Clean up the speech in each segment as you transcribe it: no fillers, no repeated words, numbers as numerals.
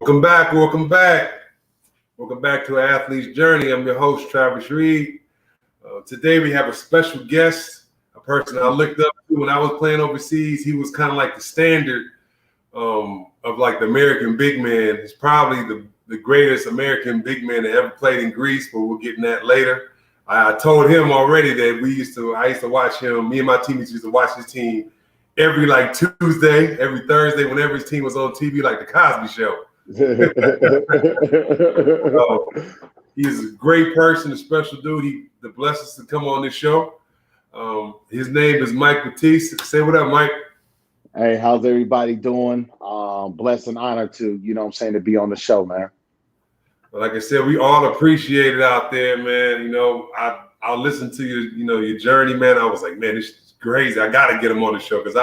Welcome back. Welcome back. Welcome back to Athlete's Journey. I'm your host, Travis Reed. Today we have a special guest, a person I looked up to when I was playing overseas. He was kind of like the standard of like the American big man. He's probably the greatest American big man that ever played in Greece, but we'll get in that later. I told him already that I used to watch him. Me and my teammates used to watch his team every like Tuesday, every Thursday, whenever his team was on TV, like the Cosby Show. He's a great person, a special dude. He blessed us to come on this show. His name is Mike Batiste. Say what up, Mike. Hey, how's everybody doing? Blessed and honored to, to be on the show, man. Well, like I said, we all appreciate it out there, man. I'll listen to your journey, man. I was like, man, this is crazy. I gotta get him on the show because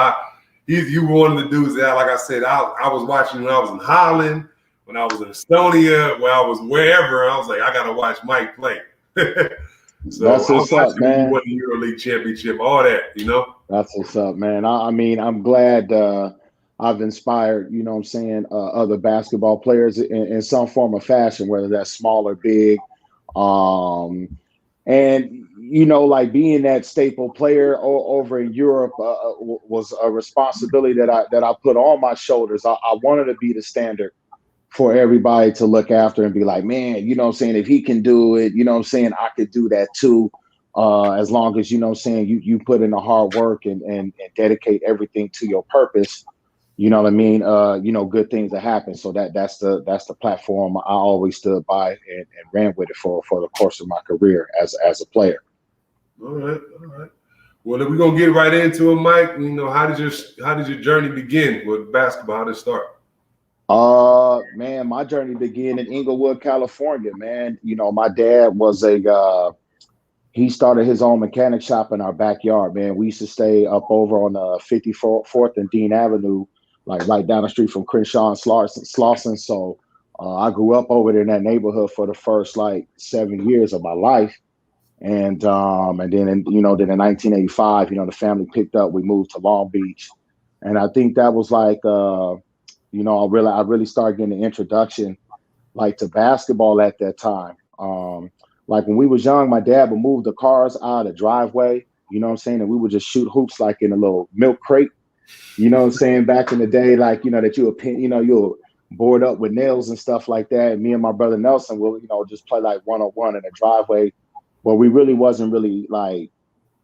you were one of the dudes that, like I said, I was watching when I was in Holland, when I was in Estonia, when I was wherever. I was like, I gotta watch Mike play. So that's what's up, man. Won the EuroLeague championship, all that, That's what's up, man. I'm glad I've inspired, other basketball players in some form or fashion, whether that's small or big. And like being that staple player over in Europe was a responsibility that I put on my shoulders. I wanted to be the standard for everybody to look after and be like, man, if he can do it, I could do that too. As long as, you put in the hard work and dedicate everything to your purpose, good things that happen. So that's the platform I always stood by and ran with it for the course of my career as a player. All right. Well, we're gonna get right into it, Mike. How did your journey begin with basketball? How did it start? Man, my journey began in Inglewood, California, man. My dad was he started his own mechanic shop in our backyard, man. We used to stay up over on 54th and Dean Avenue, like right down the street from Crenshaw and Slauson. So I grew up over there in that neighborhood for the first like 7 years of my life. And then in 1985, the family picked up, we moved to Long Beach. And I think that was like, I really started getting the introduction like to basketball at that time. Like when we was young, my dad would move the cars out of the driveway, and we would just shoot hoops like in a little milk crate, back in the day, like, that you'll board up with nails and stuff like that. And me and my brother Nelson will, just play like one-on-one in the driveway. Well, we really wasn't really like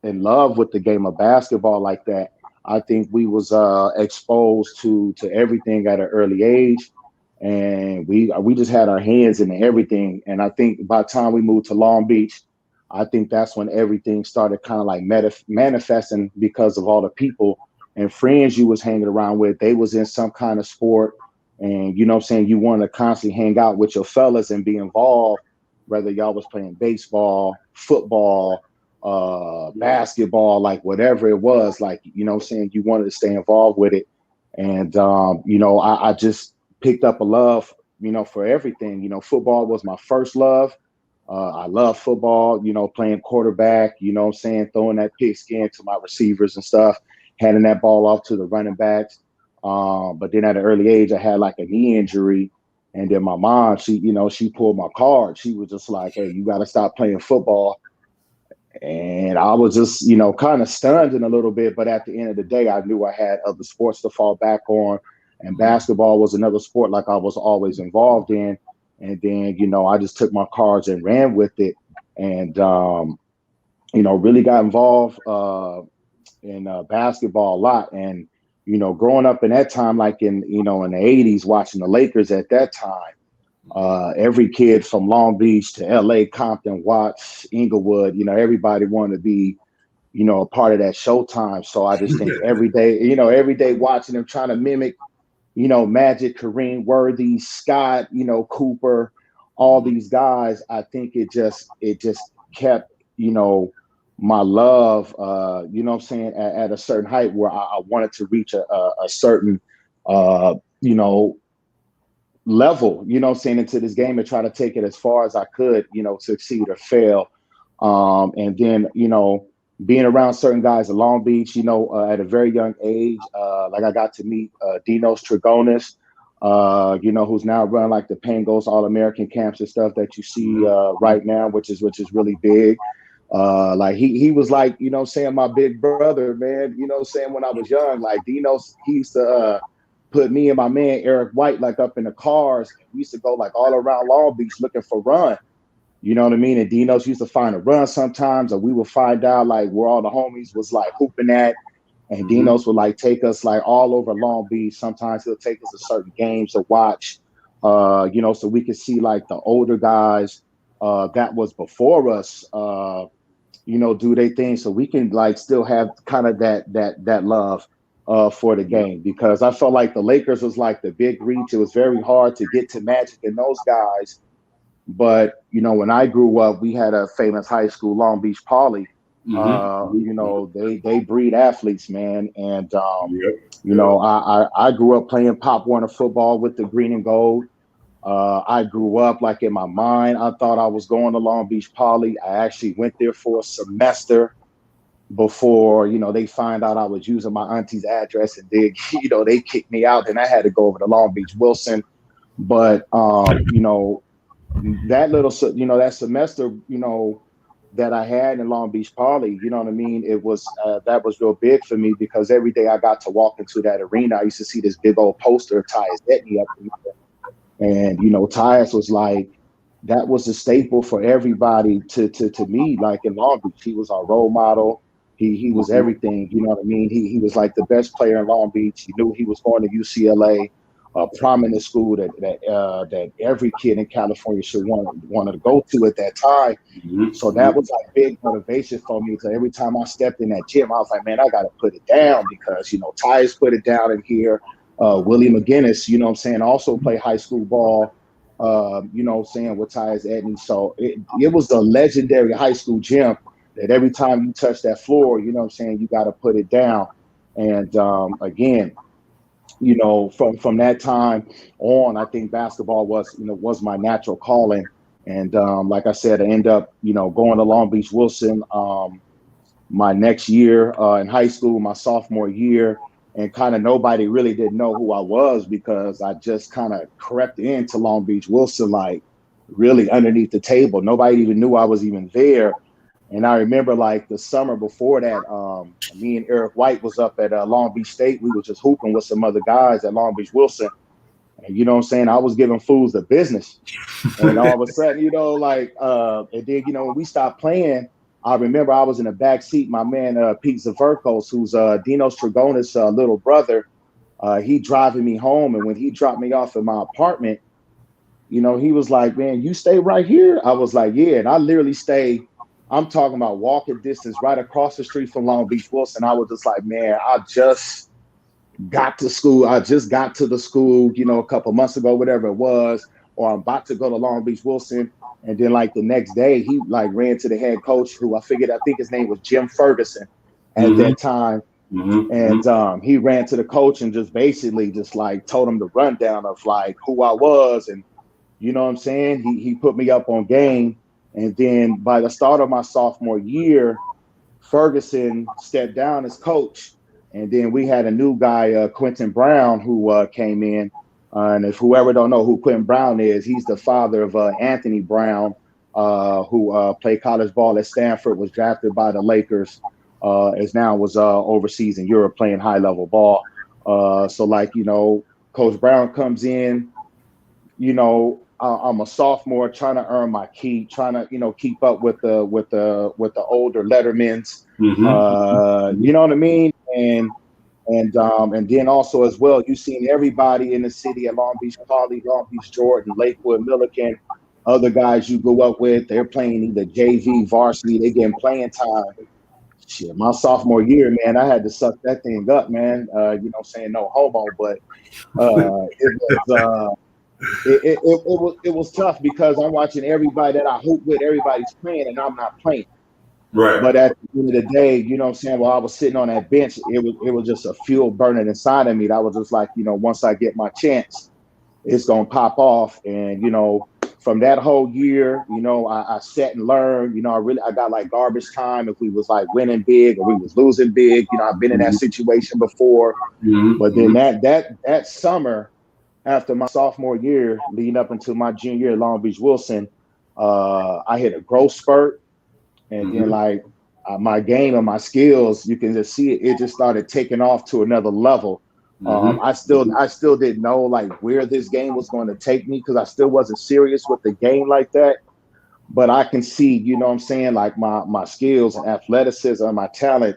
in love with the game of basketball like that. I think we was exposed to everything at an early age, and we just had our hands in everything. And I think by the time we moved to Long Beach, I think that's when everything started kind of like manifesting because of all the people and friends you was hanging around with. They was in some kind of sport, and you wanted to constantly hang out with your fellas and be involved, whether y'all was playing baseball, football, basketball, like whatever it was, like, you wanted to stay involved with it. And, I just picked up a love, for everything. Football was my first love. I love football, playing quarterback, throwing that pigskin to my receivers and stuff, handing that ball off to the running backs. But then at an early age, I had like a knee injury. And then my mom, she pulled my card. She was just like, hey, you got to stop playing football. And I was just, kind of stunned in a little bit. But at the end of the day, I knew I had other sports to fall back on. And basketball was another sport like I was always involved in. And then, I just took my cards and ran with it. And, really got involved in basketball a lot. And, growing up in that time, like in the 80s, watching the Lakers at that time, every kid from Long Beach to LA, Compton, Watts, Inglewood, everybody wanted to be, a part of that Showtime. So I just think every day watching them trying to mimic, Magic, Kareem, Worthy, Scott, Cooper, all these guys, I think it just kept, my love, at a certain height where I wanted to reach a certain, level, into this game and try to take it as far as I could, succeed or fail. And then, being around certain guys in Long Beach, at a very young age, like I got to meet Dinos Trigonis, who's now running like the Pangos All-American camps and stuff that you see right now, which is really big. Like he was like, saying my big brother, man, saying when I was young, like Dino, he used to put me and my man Eric White like up in the cars. We used to go like all around Long Beach looking for run. You know what I mean? And Dino's used to find a run sometimes, or we would find out like where all the homies was like hooping at. And Dino's would like take us like all over Long Beach. Sometimes he'll take us to certain games to watch, so we could see like the older guys that was before us, do their thing. So we can like still have kind of that love for the game, because I felt like the Lakers was like the big reach. It was very hard to get to Magic and those guys. But, when I grew up, we had a famous high school, Long Beach Poly. They breed athletes, man. And, I grew up playing Pop Warner football with the green and gold. I grew up like in my mind, I thought I was going to Long Beach Poly. I actually went there for a semester before, they find out I was using my auntie's address, and they kicked me out. Then I had to go over to Long Beach Wilson. But, that little, that semester, that I had in Long Beach Poly, you know what I mean? It was, that was real big for me, because every day I got to walk into that arena, I used to see this big old poster of Tyus Etney up there. And, Tyus was like, that was a staple for everybody to me, like in Long Beach. He was our role model. He was everything, you know what I mean? He was like the best player in Long Beach. He knew he was going to UCLA. A prominent school that every kid in California should wanted to go to at that time. So that was like big motivation for me. So every time I stepped in that gym, I was like, man, I got to put it down, because, Tyus put it down in here. Willie McGinnis, also played high school ball, with Tyus Etney. So it was a legendary high school gym that every time you touch that floor, you got to put it down. And again, from that time on, I think basketball was my natural calling. And like I said, I ended up, going to Long Beach Wilson my next year in high school, my sophomore year. And kind of nobody really didn't know who I was, because I just kind of crept into Long Beach Wilson, like really underneath the table. Nobody even knew I was even there. And I remember like the summer before that, me and Eric White was up at Long Beach State. We were just hooping with some other guys at Long Beach Wilson. And I was giving fools the business. And all of a sudden, and then, when we stopped playing, I remember I was in the back seat. My man, Pete Zaverkos, who's Dinos Trigonis' little brother, he driving me home. And when he dropped me off at my apartment, he was like, man, you stay right here? I was like, yeah. And I literally stayed. I'm talking about walking distance right across the street from Long Beach Wilson. I was just like, man, I just got to school. I just got to the school, a couple months ago, whatever it was, or I'm about to go to Long Beach Wilson. And then like the next day, he like ran to the head coach, who I think his name was Jim Ferguson at that time. And he ran to the coach and just basically just like told him the rundown of like who I was. And he put me up on game. And then by the start of my sophomore year, Ferguson stepped down as coach. And then we had a new guy, Quentin Brown, who came in. And if whoever don't know who Quentin Brown is, he's the father of Anthony Brown, who played college ball at Stanford, was drafted by the Lakers, as now was overseas in Europe playing high-level ball. Coach Brown comes in, I'm a sophomore trying to earn my keep, trying to, keep up with the older lettermans, you know what I mean? And then also as well, you've seen everybody in the city at Long Beach Poly, Long Beach Jordan, Lakewood, Milliken, other guys you grew up with, they're playing either JV, varsity, they getting playing time. Shit, my sophomore year, man, I had to suck that thing up, man. No homo, but it was tough, because I'm watching everybody that I hoop with, everybody's playing, and I'm not playing. Right. But at the end of the day, while I was sitting on that bench, it was just a fuel burning inside of me. That was just like, once I get my chance, it's gonna pop off. And from that whole year, I sat and learned. I got like garbage time if we was like winning big or we was losing big. I've been in that situation before. But then that summer, after my sophomore year, leading up into my junior year at Long Beach Wilson, I hit a growth spurt, and then like my game and my skills, you can just see it. It just started taking off to another level. I still didn't know like where this game was going to take me because I still wasn't serious with the game like that. But I can see, you know what I'm saying, like my skills and athleticism and my talent,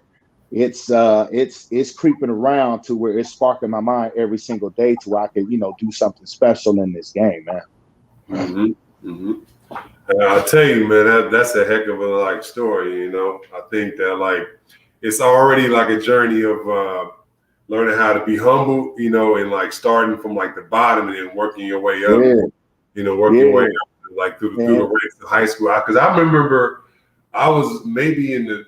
it's creeping around to where it's sparking my mind every single day to where I can, do something special in this game, man. I'll tell you, man, that's a heck of a story. I think that it's already like a journey of learning how to be humble, and like starting from like the bottom and then working your way up. Working your way up like through the ranks of high school. Because I remember I was maybe in the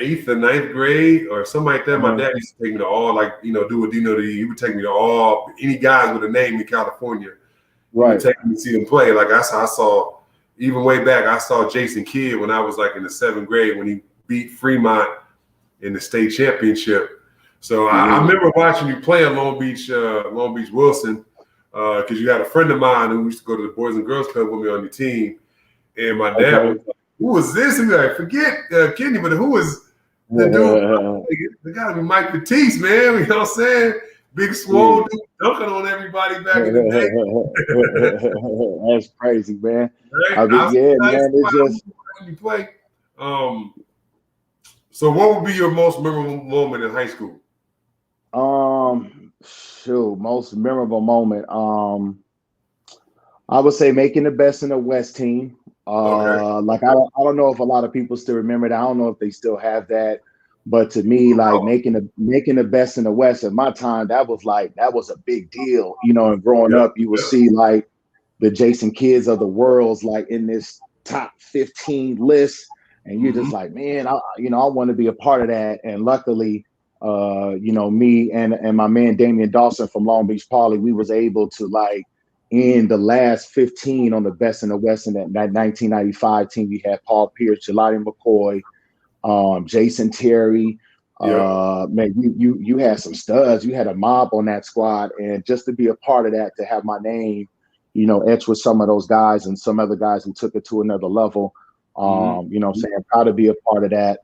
8th or 9th grade or something like that. My dad used to take me to all do what he would take me to all any guys with a name in California. Right. He would take me to see them play. Like I saw even way back, I saw Jason Kidd when I was like in the 7th grade when he beat Fremont in the state championship. So I remember watching you play at Long Beach Wilson. Because you had a friend of mine who used to go to the Boys and Girls Club with me on the team, and my dad was like, "Who was this?" He was like, "Forget Kenny, but who was the dude? They got to be Mike Batiste, man. You know what I'm saying? Big swole dude dunking on everybody back in the day." That's crazy, man. Right? Man. It's just you play. So, what would be your most memorable moment in high school? Most memorable moment. I would say making the best in the West team. Like I don't know if a lot of people still remember that. I don't know if they still have that. But to me, like making the best in the West at my time, that was a big deal. And growing up, you would see like the Jason Kidds of the world's like in this top 15 list, and you're just like, man, I want to be a part of that. And luckily, me and my man Damian Dawson from Long Beach Poly, we was able to like in the last 15 on the best in the West in that 1995 team. We had Paul Pierce, Jelani McCoy, Jason Terry. Man, you had some studs. You had a mob on that squad, and just to be a part of that, to have my name, etched with some of those guys and some other guys who took it to another level. I'm saying, proud to be a part of that.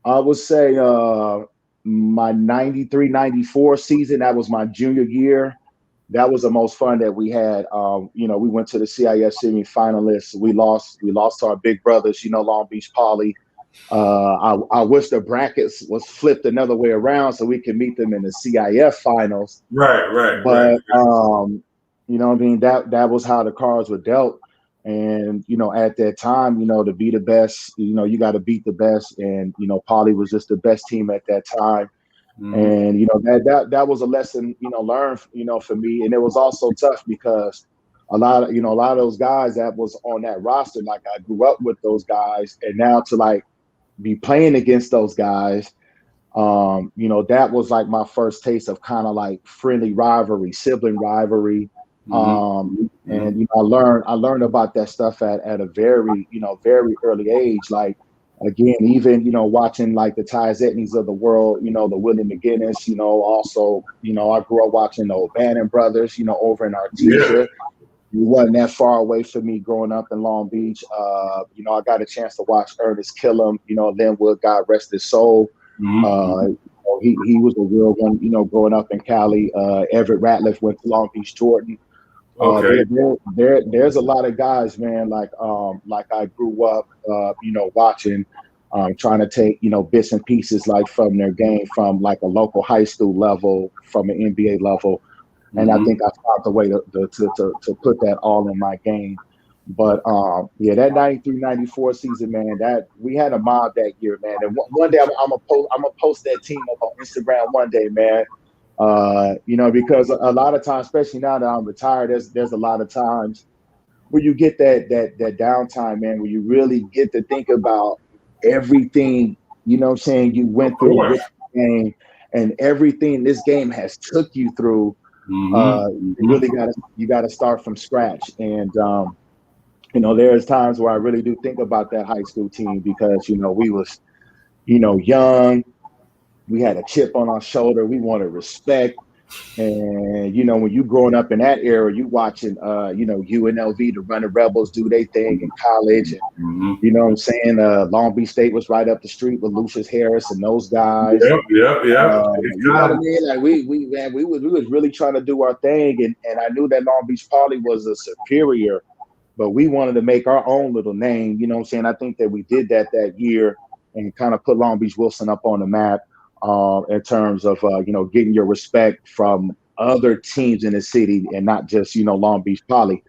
I would say my 93-94 season, that was my junior year. That was the most fun that we had. We went to the CIS semi-finalists. We lost to our big brothers, Long Beach Poly. I wish the brackets was flipped another way around so we could meet them in the CIF finals. Right. But, that was how the cards were dealt. And, at that time, to be the best, you got to beat the best. And, Poly was just the best team at that time. And, that was a lesson, learned, for me. And it was also tough because a lot of those guys that was on that roster, like I grew up with those guys, and now to like be playing against those guys, that was like my first taste of kind of like friendly rivalry, sibling rivalry. And I learned about that stuff at a very early age. Like again, even watching like the Ty Zetneys of the world, the Willie McGinnis, also I grew up watching the O'Bannon brothers, over in Artesia. It wasn't that far away from me growing up in Long Beach. I got a chance to watch Ernest Killam, Linwood, God rest his soul. He was a real one, growing up in Cali. Everett Ratliff went to Long Beach Jordan. There's a lot of guys, man, like I grew up, watching, trying to take, bits and pieces like from their game, from like a local high school level, from an NBA level. And I think I found a way to put that all in my game. But that 93-94 season, man, that we had a mob that year, man. And one day I'm gonna post that team up on Instagram one day, man. Because a lot of times, especially now that I'm retired, there's a lot of times where you get that downtime, man, where you really get to think about everything, you went through this game and everything this game has took you through. You really gotta start from scratch. And there's times where I really do think about that high school team because we was young. We had a chip on our shoulder. We wanted respect. And when you growing up in that era, you watching UNLV, the Running Rebels, do their thing in college, and Mm-hmm. you know what I'm saying. Long Beach State was right up the street with Lucius Harris and those guys. Yep. You know what I mean? Like we was really trying to do our thing, and I knew that Long Beach Poly was a superior, but we wanted to make our own little name. You know what I'm saying? I think that we did that year and kind of put Long Beach Wilson up on the map. In terms of getting your respect from other teams in the city and not just Long Beach Poly.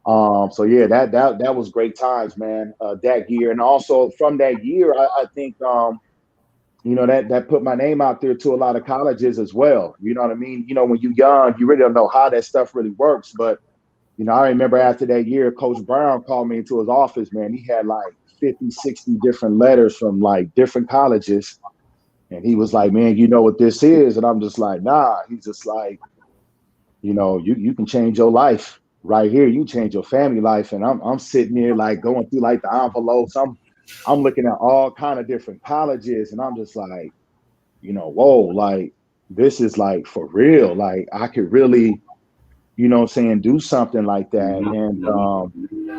So yeah, that was great times, man. That year, and also from that year, I think that put my name out there to a lot of colleges as well. You know what I mean? When you're young, you really don't know how that stuff really works. But I remember after that year, Coach Brown called me into his office, man. He had like 50, 60 different letters from like different colleges. And he was like, man, you know what this is? And I'm just like, nah. He's just like, you can change your life right here. You change your family life. And I'm sitting here like going through like the envelopes. I'm looking at all kind of different colleges, and I'm just like, whoa, like this is like for real. Like I could really, do something like that. And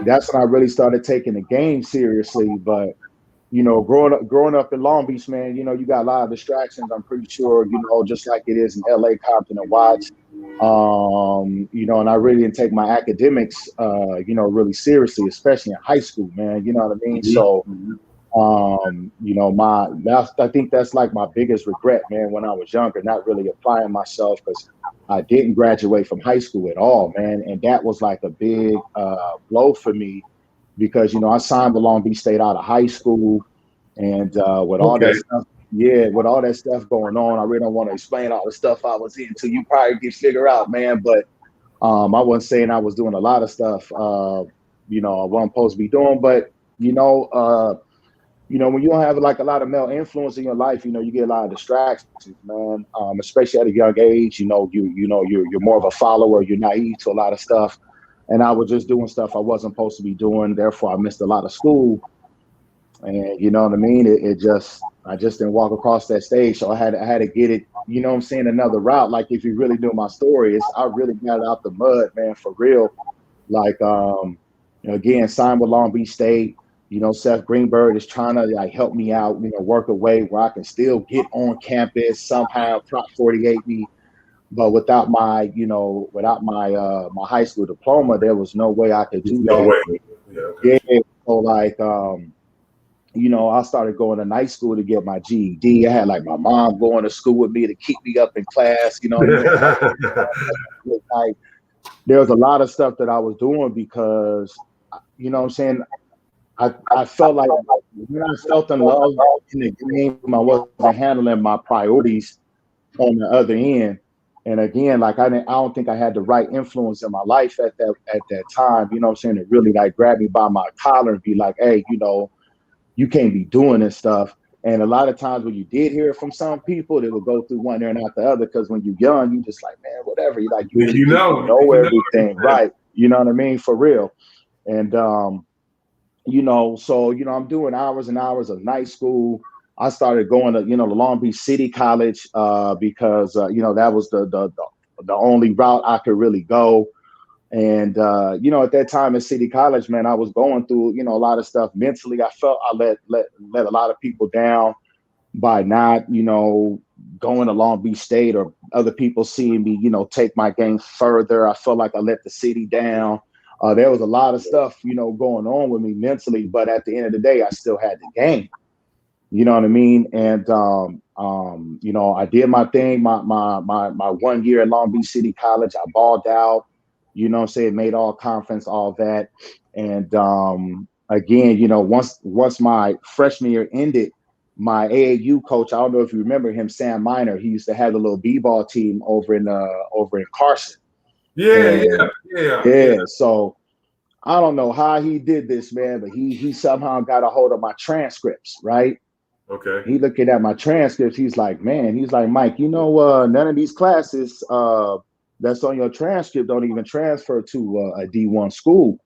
that's when I really started taking the game seriously. But growing up in Long Beach, man, you got a lot of distractions. I'm pretty sure, just like it is in LA, Compton, and Watts. And I really didn't take my academics, really seriously, especially in high school, man. You know what I mean? So, I think that's like my biggest regret, man, when I was younger, not really applying myself, because I didn't graduate from high school at all, man. And that was like a big blow for me, because I signed with Long Beach State out of high school, and with all that stuff going on, I really don't want to explain all the stuff I was into. You probably can figure out, man. But I wasn't saying I was doing a lot of stuff, I wasn't supposed to be doing. But when you don't have like a lot of male influence in your life, you get a lot of distractions, man. Especially at a young age, you're more of a follower. You're naive to a lot of stuff. And I was just doing stuff I wasn't supposed to be doing. Therefore, I missed a lot of school. And you know what I mean? I just didn't walk across that stage. So I had to get it, another route. Like if you really knew my story, I really got it out the mud, man, for real. Like, again, signed with Long Beach State. Seth Greenberg is trying to like help me out, work a way where I can still get on campus somehow, Prop 48 me. But without my my high school diploma, there was no way I could do that. No way. Yeah, okay. Yeah. So like, I started going to night school to get my GED. I had like my mom going to school with me to keep me up in class. Like there was a lot of stuff that I was doing because, I felt like when I felt in love in the game, I wasn't handling my priorities on the other end. And again, like I don't think I had the right influence in my life at that time, to really like grab me by my collar and be like, hey, you can't be doing this stuff. And a lot of times when you did hear it from some people, they would go through one ear and out the other, because when you're young, you just like, man, whatever. You like you know everything, right? You know what I mean? For real. And so I'm doing hours and hours of night school. I started going to, the Long Beach City College because, that was the only route I could really go. And, at that time in City College, man, I was going through, a lot of stuff mentally. I felt I let a lot of people down by not, going to Long Beach State, or other people seeing me, take my game further. I felt like I let the city down. There was a lot of stuff, going on with me mentally. But at the end of the day, I still had the game. You know what I mean? And, I did my thing, my 1 year at Long Beach City College. I balled out, made all conference, all that. And again, once my freshman year ended, my AAU coach, I don't know if you remember him, Sam Miner, he used to have a little b-ball team over in Carson. Yeah. So I don't know how he did this, man, but he somehow got a hold of my transcripts, right? Okay. He looking at my transcripts. He's like, Mike, none of these classes that's on your transcript don't even transfer to a D1 school.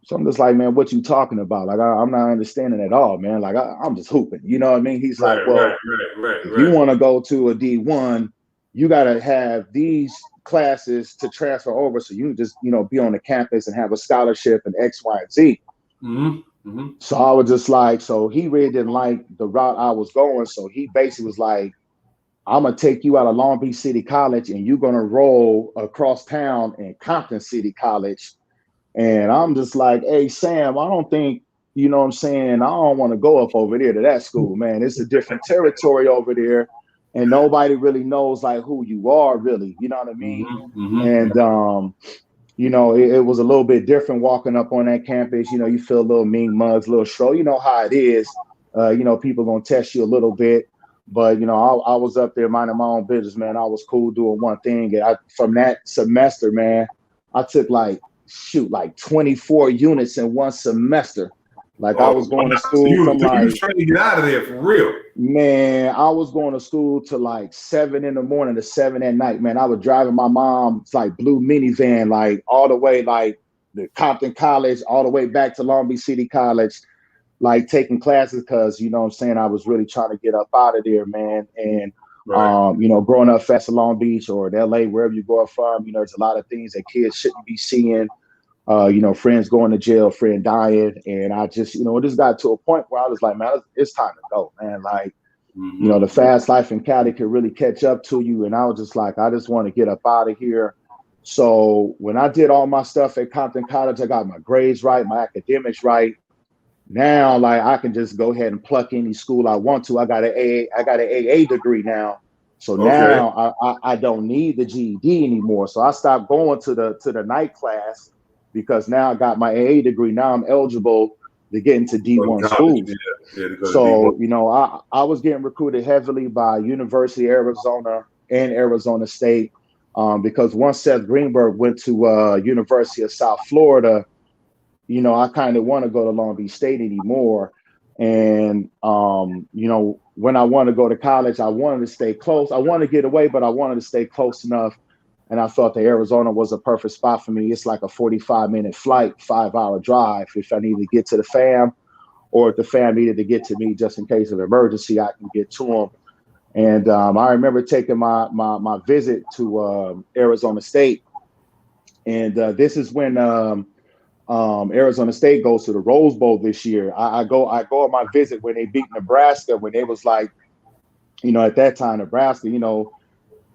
So I'm just like, man, what you talking about? Like, I'm not understanding at all, man. Like, I'm just hooping. You know what I mean? He's like, well, if you want to go to a D1, you got to have these classes to transfer over, so you can just, be on the campus and have a scholarship and X, Y, and Z. Mm-hmm. Mm-hmm. So I was just like, so he really didn't like the route I was going. So he basically was like, I'm going to take you out of Long Beach City College and you're going to roll across town in Compton City College. And I'm just like, hey, Sam, I don't think, you know what I'm saying? I don't want to go up over there to that school, man. It's a different territory over there. And nobody really knows like who you are, really. You know what I mean? Mm-hmm. And, it was a little bit different walking up on that campus. You feel a little mean mugs, a little show. You know how it is. People going to test you a little bit. But, I was up there minding my own business, man. I was cool doing one thing. And from that semester, man, I took like 24 units in one semester. Like I was going to school from you was trying to get out of there for real. Man, I was going to school to like 7 in the morning to 7 at night, man. I was driving my mom's like blue minivan, like all the way like the Compton College, all the way back to Long Beach City College, like taking classes because, you know what I'm saying, I was really trying to get up out of there, man. And, right. Growing up fast in Long Beach or in LA, wherever you go from, there's a lot of things that kids shouldn't be seeing. Friends going to jail, friend dying. And I just, it just got to a point where I was like, man, it's time to go, man. Like, the fast life in Cali could really catch up to you. And I was just like, I just want to get up out of here. So when I did all my stuff at Compton College, I got my grades right, my academics right. Now, like, I can just go ahead and pluck any school I want to. I got an AA degree now. So now I don't need the GED anymore. So I stopped going to the night class because now I got my AA degree. Now I'm eligible to get into D1 schools. So, I was getting recruited heavily by University of Arizona and Arizona State because once Seth Greenberg went to University of South Florida, I kind of want to go to Long Beach State anymore. And, when I wanted to go to college, I wanted to stay close. I wanted to get away, but I wanted to stay close enough. And I thought that Arizona was a perfect spot for me. It's like a 45-minute flight, 5-hour drive. If I need to get to the fam or if the fam needed to get to me just in case of emergency, I can get to them. And I remember taking my visit to Arizona State. And this is when Arizona State goes to the Rose Bowl this year. I go on my visit when they beat Nebraska, when they was like, at that time, Nebraska,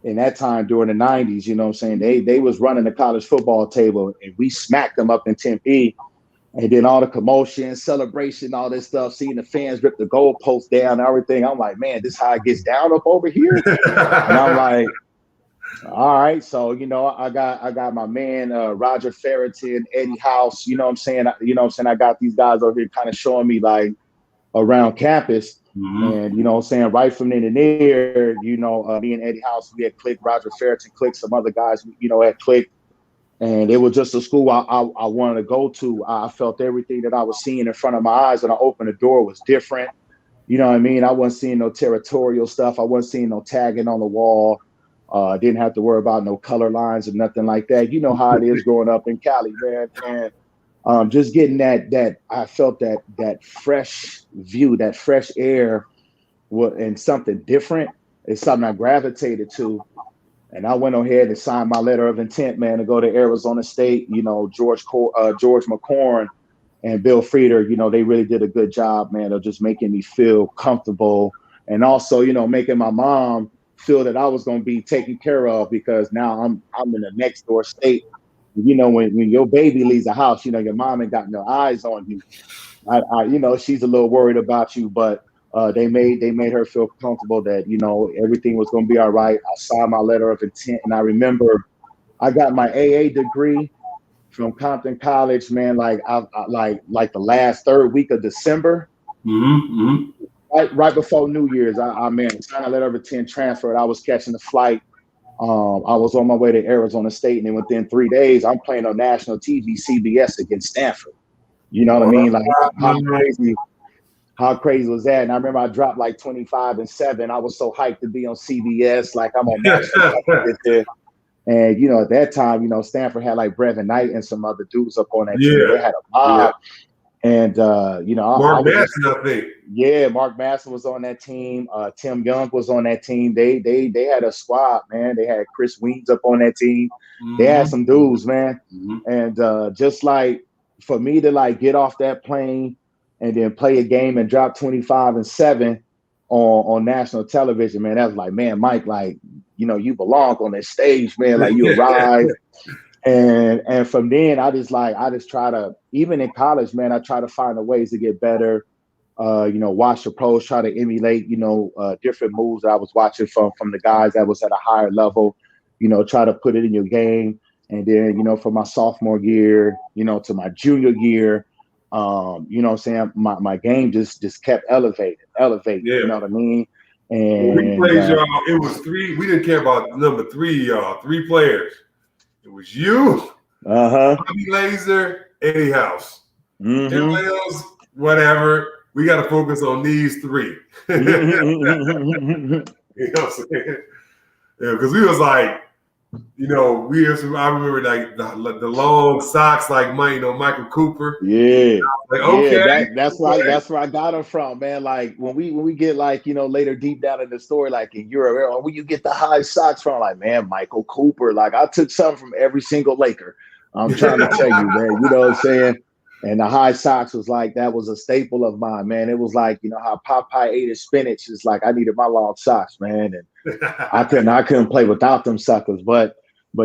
in that time during the 90s, you know what I'm saying? They was running the college football table and we smacked them up in Tempe. And then all the commotion, celebration, all this stuff, seeing the fans rip the goalpost down and everything. I'm like, man, this is how it gets down up over here. And I'm like, all right. So, I got my man, Roger Ferreton, Eddie House, you know what I'm saying? I got these guys over here kind of showing me like around campus. And, right from then and there, me and Eddie House, we had clicked, Roger Ferreton clicked, some other guys, had clicked. And it was just a school I wanted to go to. I felt everything that I was seeing in front of my eyes when I opened the door was different. You know what I mean? I wasn't seeing no territorial stuff. I wasn't seeing no tagging on the wall. Didn't have to worry about no color lines or nothing like that. You know how it is growing up in Cali, man. And just getting that I felt that fresh view, that fresh air, and something different is something I gravitated to. And I went ahead and signed my letter of intent, man, to go to Arizona State. George McCorn and Bill Frieder, they really did a good job, man, of just making me feel comfortable. And also, making my mom feel that I was going to be taken care of because now I'm in the next door state. When your baby leaves the house, your mom ain't got no eyes on you. She's a little worried about you, but they made her feel comfortable that, everything was going to be all right. I signed my letter of intent. And I remember I got my AA degree from Compton College, man, like the last third week of December. Right before New Year's, I signed a letter of intent, transferred. I was catching the flight. I was on my way to Arizona State, and then within 3 days, I'm playing on national TV, CBS against Stanford. You know what I mean? Like how crazy was that? And I remember I dropped like 25-7. I was so hyped to be on CBS, like I'm on national. And at that time, Stanford had like Brevin Knight and some other dudes up on that team. They had a mob. And I Mark was just, Madsen, I think. yeah, Mark Masson was on that team. Tim Young was on that team. They had a squad, man. They had Chris Weems up on that team. They had some dudes, man. And just like for me to like get off that plane and then play a game and drop 25-7 on national television, man, that was like, man, Mike, like, you belong on this stage, man. Like you arrived. And from then I just try to, even in college, man, I try to find the ways to get better. Watch the pros, try to emulate, different moves that I was watching from the guys that was at a higher level, try to put it in your game. And then, from my sophomore year, to my junior year, what I'm saying, my game just kept elevating, Yeah. you know what I mean? And when we played y'all, it was three. We didn't care about number three, y'all. Three players. It was you, Bobby Laser, Eddie House. Everybody else, whatever. We got to focus on these three. You know what I'm saying? Yeah, because we was like, I remember like the long socks, like Michael Cooper. Yeah. Like, okay. Yeah, that's where I got them from, man. Like when we get like, later deep down in the story, like in Europe, where you get the high socks from, like, man, Michael Cooper. Like I took something from every single Laker. I'm trying to tell you, man, you know what I'm saying? And the high socks was like, that was a staple of mine, man. It was like, how Popeye ate his spinach. It's like, I needed my long socks, man. And I couldn't play without them suckers. But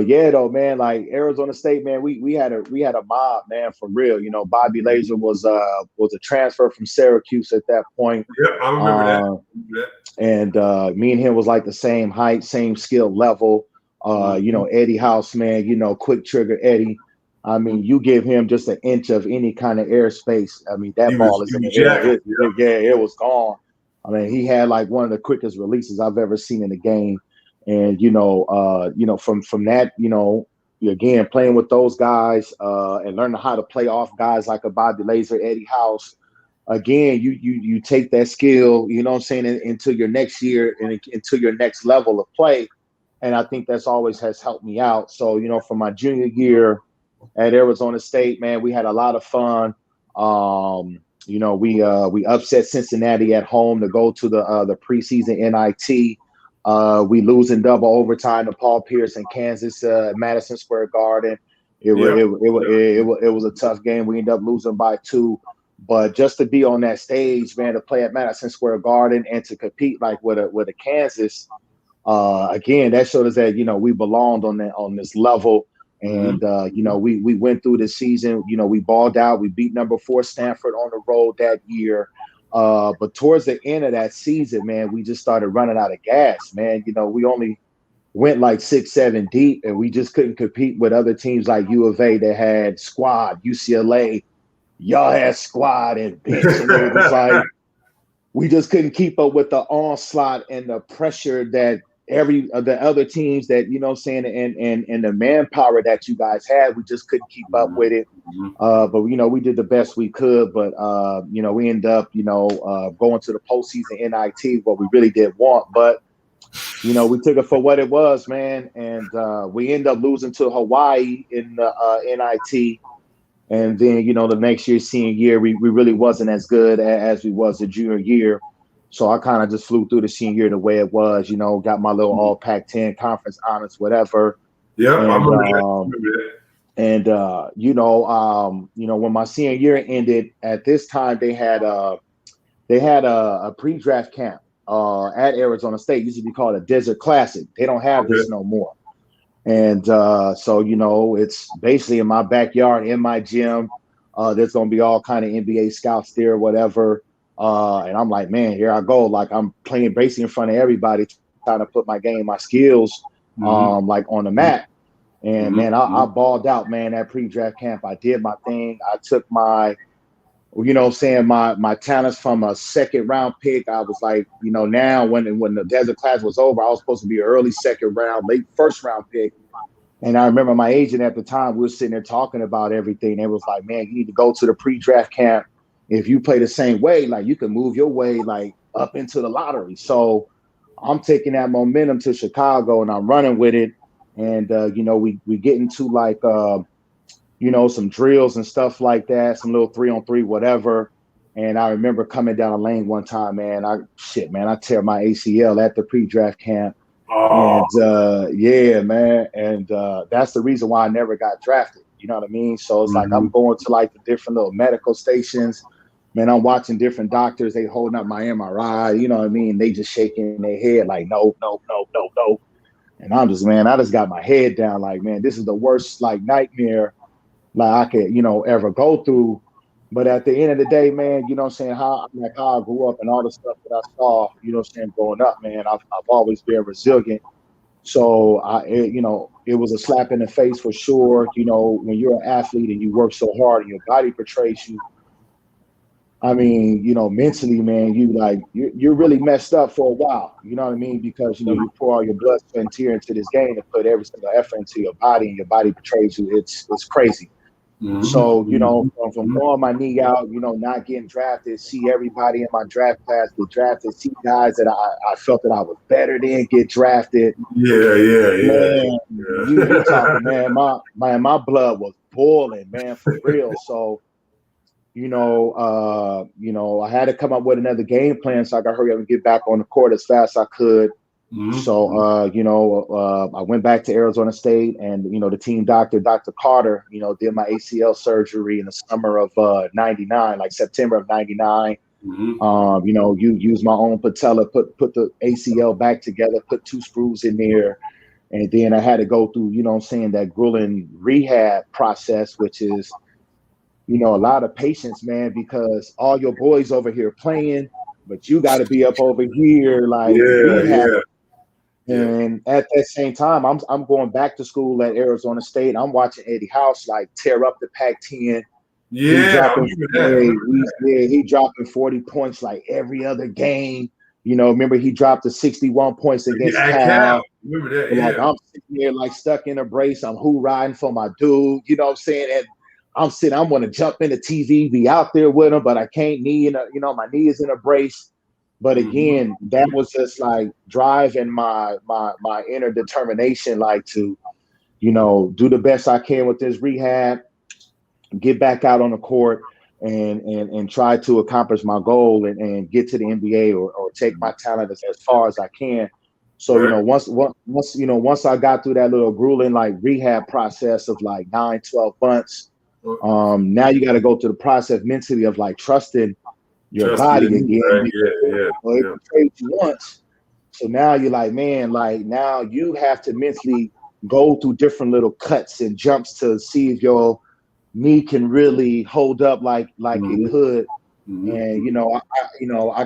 yeah, though, man, like Arizona State, man, we had a mob, man, for real. Bobby Laser was a transfer from Syracuse at that point. Yeah, I remember that. And me and him was like the same height, same skill level. Eddie House, man, quick trigger Eddie. I mean, you give him just an inch of any kind of airspace. I mean, that ball is in the air. It was gone. I mean, he had like one of the quickest releases I've ever seen in the game. And, from that, again, playing with those guys and learning how to play off guys like a Bobby Laser, Eddie House. Again, you take that skill, into your next year and into your next level of play. And I think that's always has helped me out. So, for my junior year at Arizona State, man, we had a lot of fun. We upset Cincinnati at home to go to the preseason NIT. We lose in double overtime to Paul Pierce in Kansas, Madison Square Garden. It was a tough game. We ended up losing by 2. But just to be on that stage, man, to play at Madison Square Garden and to compete like with a Kansas, again, that showed us that we belonged on this level. And we went through the season. We balled out. We beat number 4 Stanford on the road that year. But towards the end of that season, man, we just started running out of gas, man. We only went like 6-7 deep, and we just couldn't compete with other teams like U of A that had squad, UCLA. Y'all had squad and bench, and it was like we just couldn't keep up with the onslaught and the pressure that every of the other teams that and the manpower that you guys had. We just couldn't keep up with it. But we did the best we could. But we ended up going to the postseason NIT, what we really did want. But we took it for what it was, man. And we ended up losing to Hawaii in the NIT. And then the next year, senior year, we really wasn't as good as we was the junior year. So I kind of just flew through the senior year the way it was, got my little all Pac-10 conference honors, whatever. Yeah, I remember that. When my senior year ended, at this time they had a pre-draft camp at Arizona State. It used to be called a Desert Classic. They don't have this no more. And so it's basically in my backyard, in my gym. There's gonna be all kind of NBA scouts there, whatever. And I'm like, man, here I go. Like I'm playing basically in front of everybody, trying to put my game, my skills, like on the map. And man, I balled out, man, that pre-draft camp. I did my thing. I took my talents from a second round pick. I was like, now when the Desert Class was over, I was supposed to be an early second round, late first round pick. And I remember my agent at the time, we were sitting there talking about everything. It was like, man, you need to go to the pre-draft camp. If you play the same way, like you can move your way like up into the lottery. So I'm taking that momentum to Chicago and I'm running with it. And we get into like some drills and stuff like that, some little 3-on-3, whatever. And I remember coming down a lane one time, man. I tear my ACL at the pre-draft camp. Oh. And yeah, man. And that's the reason why I never got drafted. You know what I mean? So it's like I'm going to like the different little medical stations. Man, I'm watching different doctors. They holding up my MRI. You know what I mean? They just shaking their head like, no, no, no, no, no. And I'm just, man, I just got my head down like, man, this is the worst like nightmare like I could, ever go through. But at the end of the day, man, you know what I'm saying, how I grew up and all the stuff that I saw, you know what I'm saying, growing up, man, I've always been resilient. So, it was a slap in the face for sure. When you're an athlete and you work so hard and your body portrays you, I mean, mentally, man, you're really messed up for a while. You know what I mean? Because, you pour all your blood, sweat, and tear into this game and put every single effort into your body, and your body betrays you. It's crazy. So, from blowing my knee out, not getting drafted, see everybody in my draft class get drafted, see guys that I felt that I was better than get drafted. Man, you talking, man, my blood was boiling, man, for real. So, I had to come up with another game plan so I could hurry up and get back on the court as fast as I could. So, I went back to Arizona State, and, the team doctor, Dr. Carter, did my ACL surgery in the summer of 99, like September of 99. You use my own patella, put the ACL back together, put 2 screws in there. And then I had to go through, that grueling rehab process, which is, a lot of patience, man, because all your boys over here playing, but you got to be up over here, like rehab. And at that same time, I'm going back to school at Arizona State. I'm watching Eddie House like tear up the Pac-10. He dropping 40 points like every other game. Remember he dropped the 61 points against Cal. Remember that? Like I'm sitting here like stuck in a brace. I'm riding for my dude. You know what I'm saying? And I'm going to jump in the TV, be out there with him, but I can't my knee is in a brace. But again, that was just like driving my inner determination, like to, do the best I can with this rehab, get back out on the court and try to accomplish my goal and get to the NBA or take my talent as far as I can. So, once I got through that little grueling like rehab process of like 9-12 months, now you got to go through the process mentally of like trusting your body again. It betrayed you once. So now you're like, man, like now you have to mentally go through different little cuts and jumps to see if your knee can really hold up like it could. And I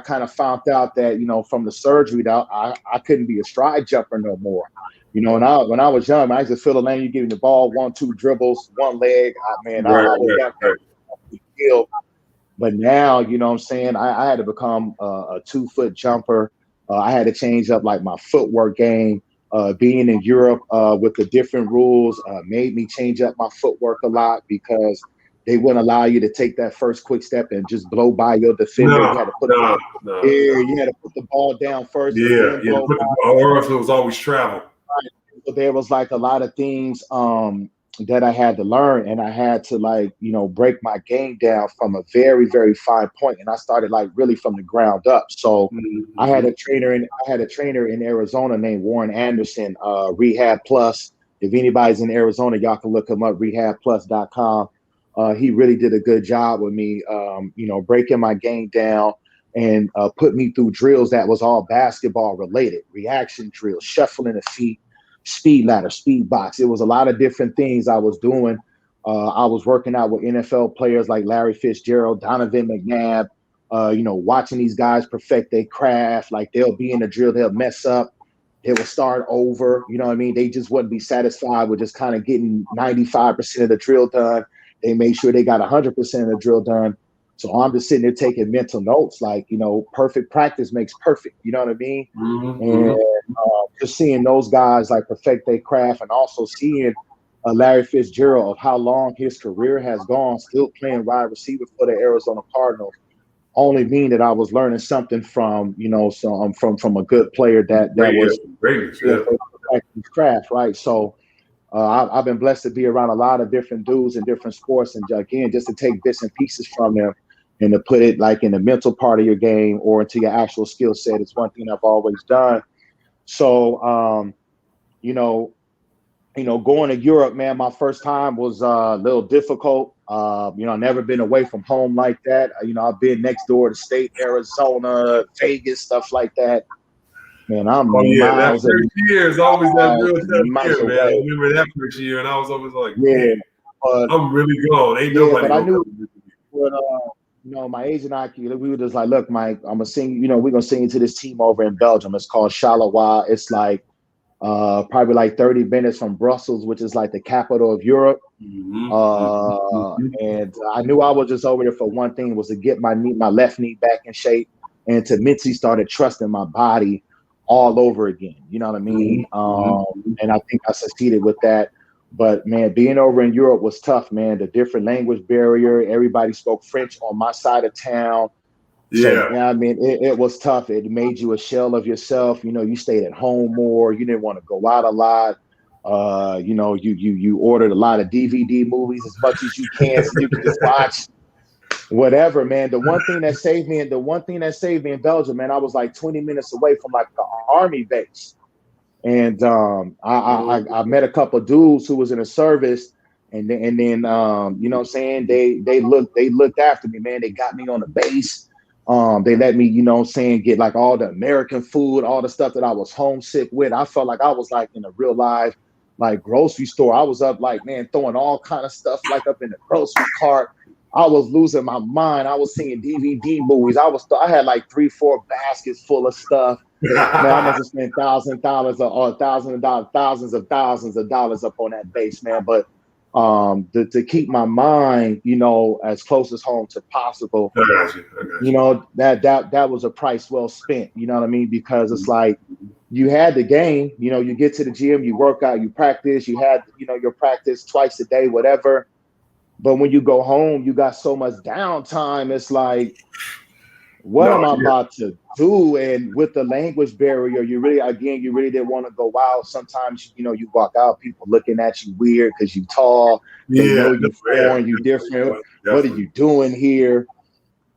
kind of found out that from the surgery that I couldn't be a stride jumper no more. And when I was young, I used to feel the lane, you give me the ball, 1-2 dribbles, one leg. I was that. But now, you know what I'm saying, I had to become a 2-foot jumper. I had to change up like my footwork game. Being in Europe with the different rules made me change up my footwork a lot because they wouldn't allow you to take that first quick step and just blow by your defender. You had to put you had to put the ball down first. Or else it was always travel. Right. So there was like a lot of things that I had to learn, and I had to like, break my game down from a very, very fine point. And I started like really from the ground up. So I had a trainer in Arizona named Warren Anderson, Rehab Plus. If anybody's in Arizona, y'all can look him up, rehabplus.com. He really did a good job with me, breaking my game down and put me through drills that was all basketball related, reaction drills, shuffling the feet, speed ladder, speed box. It was a lot of different things I was doing. I was working out with NFL players like Larry Fitzgerald, Donovan McNabb, watching these guys perfect their craft. Like they'll be in the drill, they'll mess up, they will start over. You know what I mean? They just wouldn't be satisfied with just kind of getting 95% of the drill done. They made sure they got 100% of the drill done. So I'm just sitting there taking mental notes, like, perfect practice makes perfect. You know what I mean? And just seeing those guys like perfect their craft, and also seeing Larry Fitzgerald of how long his career has gone, still playing wide receiver for the Arizona Cardinals, only mean that I was learning something from, from a good player that was greatness, his craft, right? So I've been blessed to be around a lot of different dudes in different sports, and again, just to take bits and pieces from them and to put it like in the mental part of your game or into your actual skill set. It's one thing I've always done. So, you know, going to Europe, man, my first time was a little difficult. Never been away from home like that. I've been next door to state, Arizona, Vegas, stuff like that. Man, I'm Oh yeah, that miles and first year is always that real tough miles year, man. I away. remember that first year, and I was always like, Yeah, man, but I'm really gone. Ain't yeah, nobody but I gonna knew come visit me. when my agent and I, we were just like, look, Mike, I'm gonna sing. We're gonna sing to this team over in Belgium. It's called Charleroi. It's like probably like 30 minutes from Brussels, which is like the capital of Europe. And I knew I was just over there for one thing, was to get my left knee back in shape, and to mentally started trusting my body all over again. You know what I mean? And I think I succeeded with that. But man, being over in Europe was tough, man. The different language barrier, everybody spoke French on my side of town. So Yeah. yeah, I mean, it was tough. It made you a shell of yourself. You stayed at home more. You didn't want to go out a lot. You ordered a lot of DVD movies as much as you can, so you could just watch whatever, man. The one thing that saved me in Belgium, man, I was like 20 minutes away from like the army base. And I met a couple of dudes who was in the service, and then you know what I'm saying, they looked after me, man. They got me on the base. They let me, you know what I'm saying, get like all the American food, all the stuff that I was homesick with. I felt like I was like in a real life like grocery store. I was up like, man, throwing all kind of stuff like up in the grocery cart. I was losing my mind. I was seeing DVD movies. I had like 3-4 baskets full of stuff. Man, I must have spent $1,000 or thousands of dollars up on that base, man. But to keep my mind, as close as home to possible, I got you. that was a price well spent. You know what I mean? Because it's like you had the game. You get to the gym, you work out, you practice. You had your practice twice a day, whatever. But when you go home, you got so much downtime. It's like, what am I about to do? And with the language barrier, you really didn't want to go out. Sometimes, you walk out, people looking at you weird because you tall. They know you foreign, you different. What are you doing here?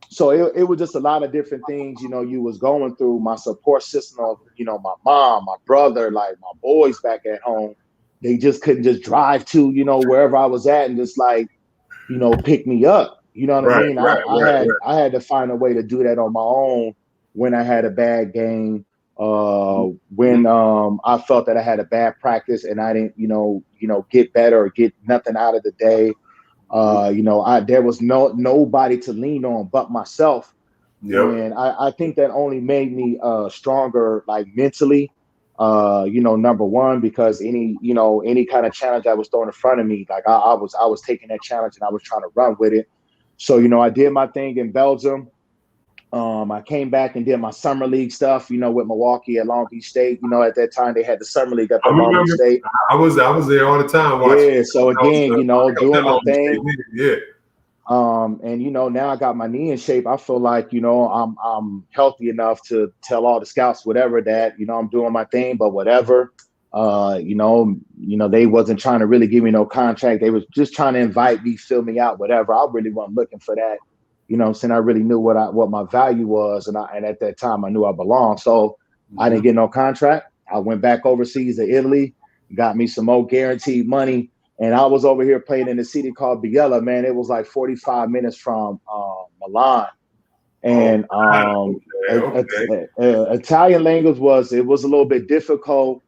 So it was just a lot of different things, you was going through. My support system of, my mom, my brother, like my boys back at home, they just couldn't just drive to, wherever I was at and just like, pick me up. You know what I mean? I had to find a way to do that on my own when I had a bad game, when I felt that I had a bad practice and I didn't, get better or get nothing out of the day. There was nobody to lean on but myself. Yep. And I think that only made me stronger, like mentally. Number one, because any kind of challenge that was thrown in front of me, like I was taking that challenge and I was trying to run with it. So, I did my thing in Belgium. I came back and did my summer league stuff, with Milwaukee at Long Beach State. At that time they had the summer league up at Long Beach State. I was there all the time watching. Yeah. So again, doing my thing. Yeah. And now I got my knee in shape. I feel like, I'm healthy enough to tell all the scouts, whatever, that, I'm doing my thing, but whatever, they wasn't trying to really give me no contract. They was just trying to invite me, fill me out, whatever. I really wasn't looking for that. Saying I really knew what my value was. And at that time I knew I belonged. So I didn't get no contract. I went back overseas to Italy, got me some more guaranteed money. And I was over here playing in a city called Biella, man. It was like 45 minutes from Milan. And Italian language was a little bit difficult,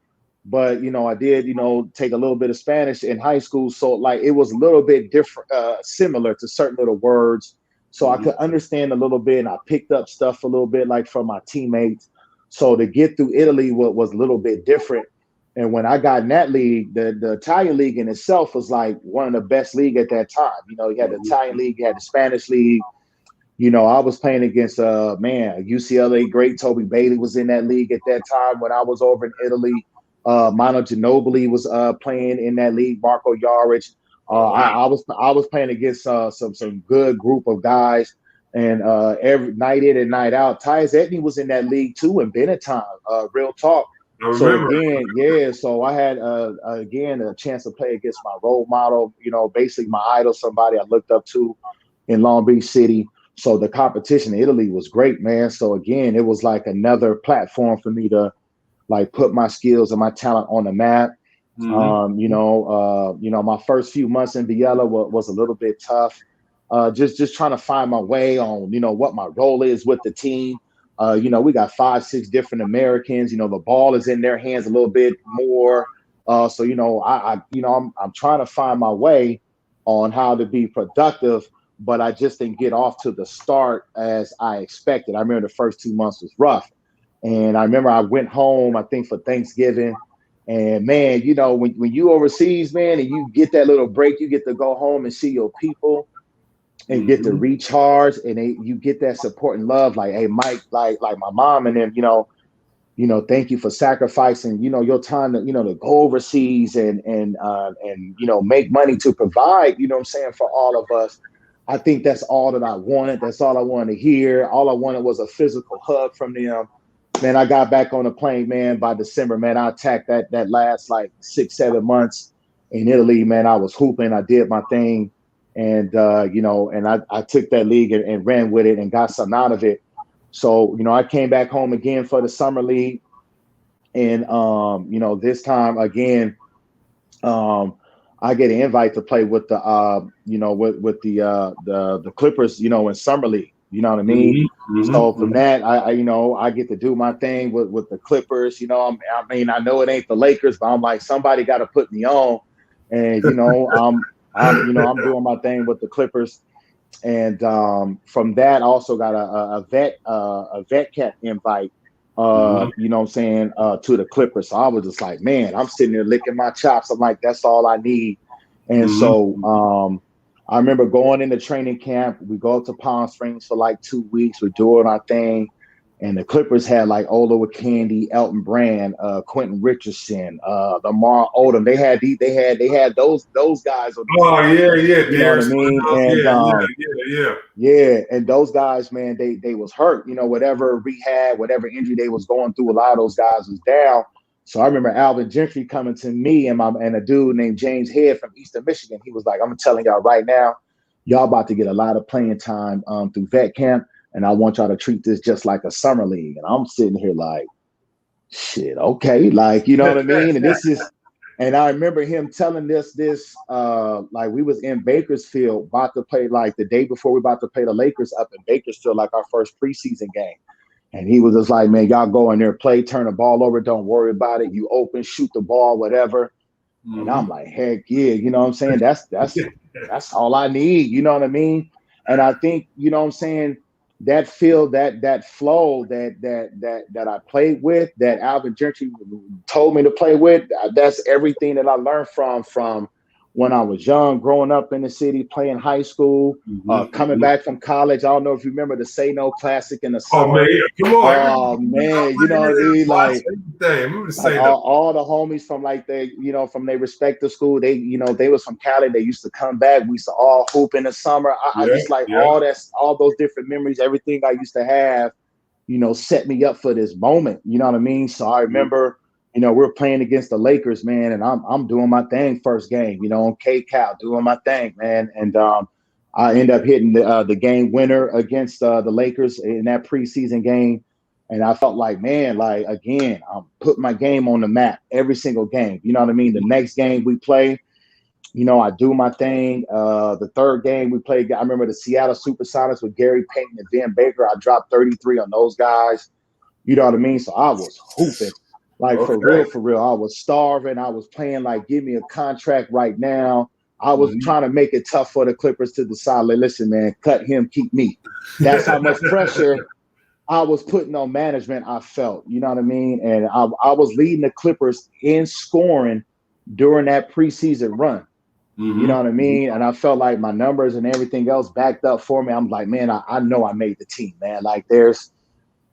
but I did take a little bit of Spanish in high school, so like it was a little bit different, similar to certain little words, so I could understand a little bit, and I picked up stuff a little bit like from my teammates. So to get through Italy was a little bit different. And when I got in that league, the Italian league in itself was like one of the best league at that time. You had the Italian league, you had the Spanish league. I was playing against a UCLA great. Toby Bailey was in that league at that time when I was over in Italy. Manu Ginobili was playing in that league. Marco Yaric. I was playing against some good group of guys. And every night in and night out, Tyus Edney was in that league too. And Benetton, real talk. I So remember. again, yeah. So I had again a chance to play against my role model. Basically my idol, somebody I looked up to in Long Beach City. So the competition in Italy was great, man. So again, it was like another platform for me to like put my skills and my talent on the map. My first few months in Viella was a little bit tough. Just trying to find my way on, what my role is with the team. We got 5, 6 different Americans. The ball is in their hands a little bit more. I'm trying to find my way on how to be productive, but I just didn't get off to the start as I expected. I remember the first 2 months was rough. And I remember I went home, I think for Thanksgiving. And man, when you overseas, man, and you get that little break, you get to go home and see your people and get to recharge, and you get that support and love. Like, hey, Mike, like my mom and them, thank you for sacrificing, your time to, to go overseas and make money to provide, what I'm saying, for all of us. I think that's all that I wanted. That's all I wanted to hear. All I wanted was a physical hug from them. Man, I got back on the plane, man. By December, man, I attacked that last like 6, 7 months in Italy, man. I was hooping. I did my thing. And, I took that league and ran with it and got something out of it. So, I came back home again for the summer league. And, this time again, I get an invite to play with the, with the Clippers, in summer league. You know what I mean? So from that, I get to do my thing with the Clippers. I know it ain't the Lakers, but I'm like, somebody got to put me on, and I'm doing my thing with the Clippers. And from that, I also got a vet camp invite. To the Clippers. So I was just like, man, I'm sitting there licking my chops. I'm like, that's all I need. And so I remember going into training camp. We go up to Palm Springs for like 2 weeks. We're doing our thing. And the Clippers had like Ola Candy, Elton Brand, Quentin Richardson, Lamar Odom. They had those guys on the team. Oh yeah. You know what I mean? And yeah, and those guys, man, they was hurt. Whatever rehab, whatever injury they was going through, a lot of those guys was down. So I remember Alvin Gentry coming to me and a dude named James Head from Eastern Michigan. He was like, I'm telling y'all right now, y'all about to get a lot of playing time through vet camp. And I want y'all to treat this just like a summer league. And I'm sitting here like, shit, okay. Like, you know what I mean? And I remember him telling this, like we was in Bakersfield about to play, like the day before we about to play the Lakers up in Bakersfield, like our first preseason game. And he was just like, man, y'all go in there, play, turn the ball over. Don't worry about it. You open, shoot the ball, whatever. And I'm like, heck yeah. You know what I'm saying? That's all I need. You know what I mean? And I think, you know what I'm saying, that feel, that flow that I played with, that Alvin Gentry told me to play with, that's everything that I learned from when I was young, growing up in the city, playing high school, coming back from college. I don't know if you remember the Say No Classic in the summer. Oh man, come on! Oh man, you know what I mean? Like all the homies from like from their respective school, they was from Cali. They used to come back. We used to all hoop in the summer. I just like all those different memories, everything I used to have, set me up for this moment. You know what I mean? So I remember, we're playing against the Lakers, man, and I'm doing my thing first game, on K-Cal, doing my thing, man. And I end up hitting the game winner against the Lakers in that preseason game. And I felt like, man, like, again, I'm putting my game on the map every single game. You know what I mean? The next game we play, I do my thing. The third game we played, I remember the Seattle Supersonics with Gary Payton and Van Baker. I dropped 33 on those guys. You know what I mean? So I was hooping. Like, for real. I was starving. I was playing like, give me a contract right now. I was trying to make it tough for the Clippers to decide, like, listen, man, cut him, keep me. That's how much pressure I was putting on management, I felt. You know what I mean? And I was leading the Clippers in scoring during that preseason run. You know what I mean? And I felt like my numbers and everything else backed up for me. I'm like, man, I know I made the team, man. Like, there's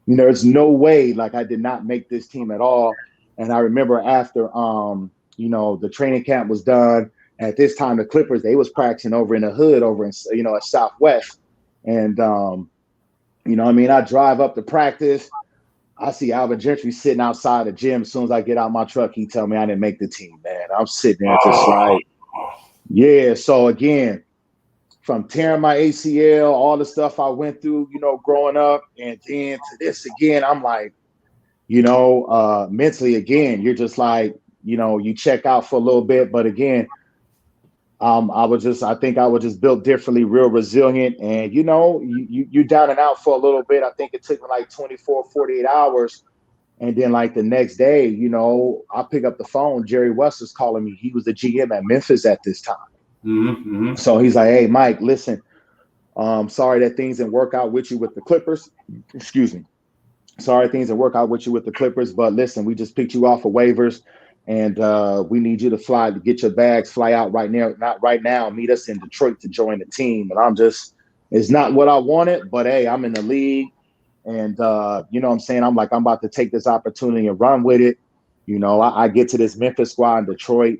no way, like, I did not make this team at all. And I remember after, the training camp was done. At this time, the Clippers, they was practicing over in the hood over in, at Southwest. And, I drive up to practice. I see Alvin Gentry sitting outside the gym. As soon as I get out my truck, he tell me I didn't make the team, man. I'm sitting there just like, yeah. So again, from tearing my ACL, all the stuff I went through, growing up, and then to this again, I'm like, mentally again, you're just like, you check out for a little bit, but again, I think I was just built differently, real resilient. And, you down and out for a little bit. I think it took me like 24, 48 hours. And then like the next day, I pick up the phone. Jerry West is calling me. He was the GM at Memphis at this time. Mm-hmm. So he's like, hey, Mike, listen, sorry that things didn't work out with you with the Clippers. Excuse me. Sorry things didn't work out with you with the Clippers. But listen, we just picked you off of waivers. And we need you to fly to get your bags, fly out right now. Not right now. Meet us in Detroit to join the team. And it's not what I wanted, but hey, I'm in the league. And you know what I'm saying? I'm about to take this opportunity and run with it. I get to this Memphis squad in Detroit.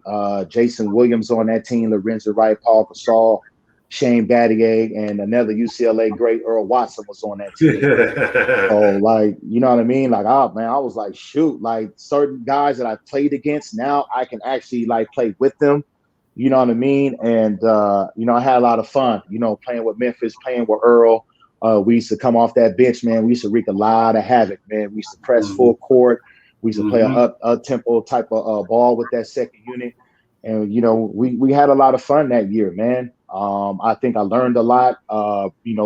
Jason Williams on that team, Lorenzo Wright, Paul Gasol, Shane Battier, and another UCLA great Earl Watson was on that team. So, you know what I mean? Like, oh, man, I was like, shoot, like certain guys that I played against, now I can actually, play with them. You know what I mean? And, I had a lot of fun, playing with Memphis, playing with Earl. We used to come off that bench, man. We used to wreak a lot of havoc, man. We used to press full court. We used to play a tempo type of ball with that second unit. And, we had a lot of fun that year, man. I think I learned a lot,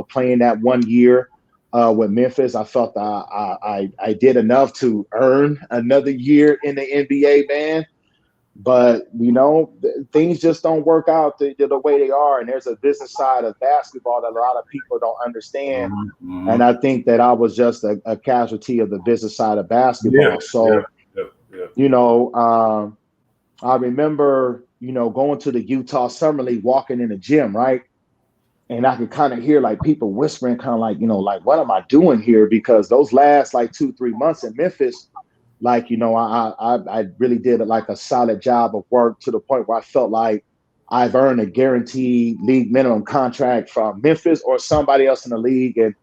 playing that 1 year with Memphis. I felt I did enough to earn another year in the NBA, man. But, things just don't work out the way they are. And there's a business side of basketball that a lot of people don't understand. Mm-hmm. And I think that I was just a casualty of the business side of basketball. I remember, going to the Utah Summer League, walking in the gym, right? And I could kind of hear people whispering, kind of what am I doing here? Because those last 2-3 months in Memphis, I really did a solid job of work to the point where I felt like I've earned a guaranteed league minimum contract from Memphis or somebody else in the league. And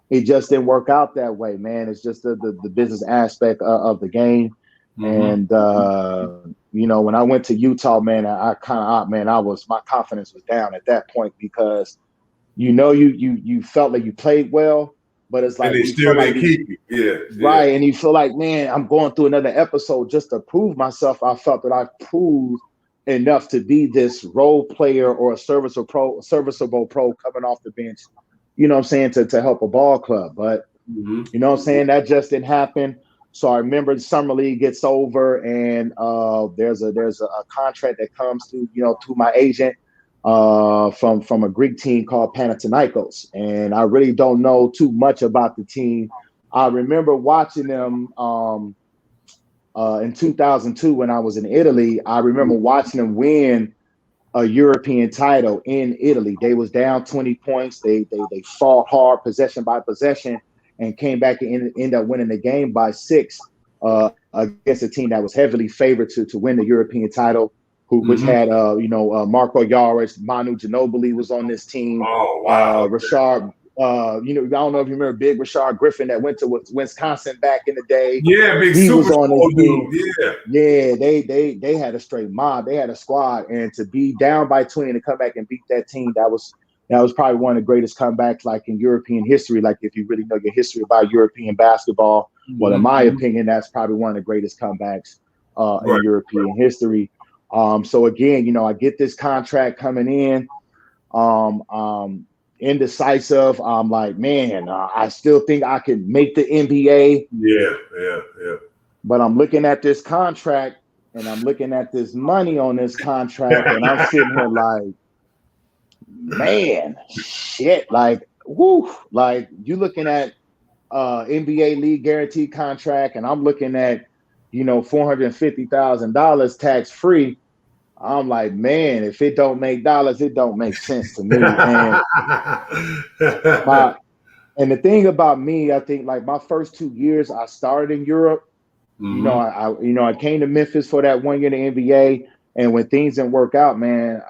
it just didn't work out that way, man. It's just the business aspect of the game. Mm-hmm. And, when I went to Utah, man, my confidence was down at that point because, you felt like you played well, but it's like, and they still didn't keep you. Yeah. Right. Yeah. And you feel like, man, I'm going through another episode just to prove myself. I felt that I proved enough to be this role player or a serviceable pro coming off the bench, you know what I'm saying, to help a ball club. But, you know what I'm saying, that just didn't happen. So I remember the summer league gets over and there's a contract that comes to my agent from a Greek team called Panathinaikos. And I really don't know too much about the team. I remember watching them in 2002 when I was in Italy. I remember watching them win a European title in Italy. They was down 20 points. They fought hard possession by possession and came back and ended up winning the game by 6 against a team that was heavily favored to win the European title, which had Marco Yaric, Manu Ginobili was on this team. Oh, wow. Rashard, I don't know if you remember Big Rashard Griffin that went to Wisconsin back in the day. Yeah, big he super was on this team. Yeah, they had a straight mob. They had a squad, and to be down by 20 and to come back and beat that team, that was probably one of the greatest comebacks in European history. If you really know your history about European basketball, well, in my opinion, that's probably one of the greatest comebacks in European history. So again, I get this contract coming in, indecisive. I'm like, man, I still think I can make the NBA. Yeah. But I'm looking at this contract and I'm looking at this money on this contract, and I'm sitting here like, man, shit, whoo, you looking at NBA league guaranteed contract, and I'm looking at, $450,000 tax free. I'm like, man, if it don't make dollars, it don't make sense to me. And the thing about me, I think my first 2 years I started in Europe. I came to Memphis for that 1 year in the NBA, and when things didn't work out, man,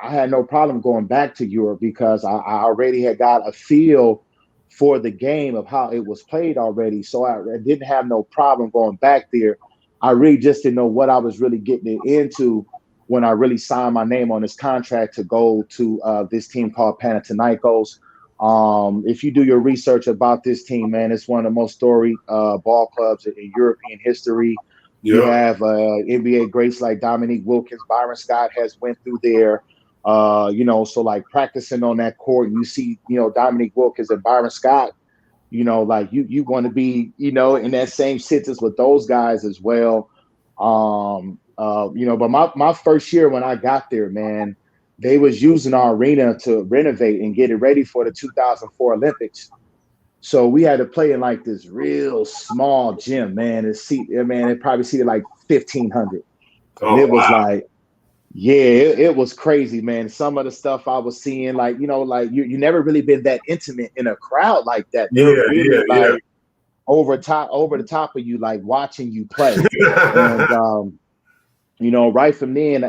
I had no problem going back to Europe because I already had got a feel for the game of how it was played already. So I didn't have no problem going back there. I really just didn't know what I was really getting into when I really signed my name on this contract to go to this team called Panathinaikos. If you do your research about this team, man, it's one of the most storied ball clubs in European history. You have NBA greats like Dominique Wilkins, Byron Scott has went through there. So like practicing on that court, you see, Dominique Wilkins and Byron Scott, like you want to be, in that same sentence with those guys as well. But my first year when I got there, man, they was using our arena to renovate and get it ready for the 2004 Olympics. So we had to play in like this real small gym, man. It probably seated like 1,500. And it was like, yeah, it was crazy, man. Some of the stuff I was seeing, like, you never really been that intimate in a crowd like that. They're really over the top of you, like watching you play. And right from then,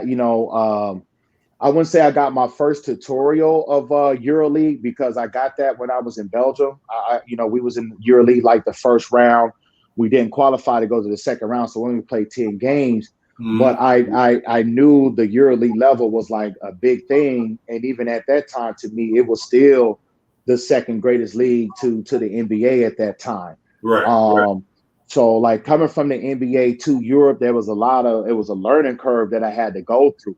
I wouldn't say I got my first tutorial of EuroLeague because I got that when I was in Belgium. We was in EuroLeague like the first round. We didn't qualify to go to the second round, so we only played 10 games. But I knew the EuroLeague level was like a big thing, and even at that time, to me, it was still the second greatest league to the NBA at that time. Right. So like coming from the NBA to Europe, it was a learning curve that I had to go through.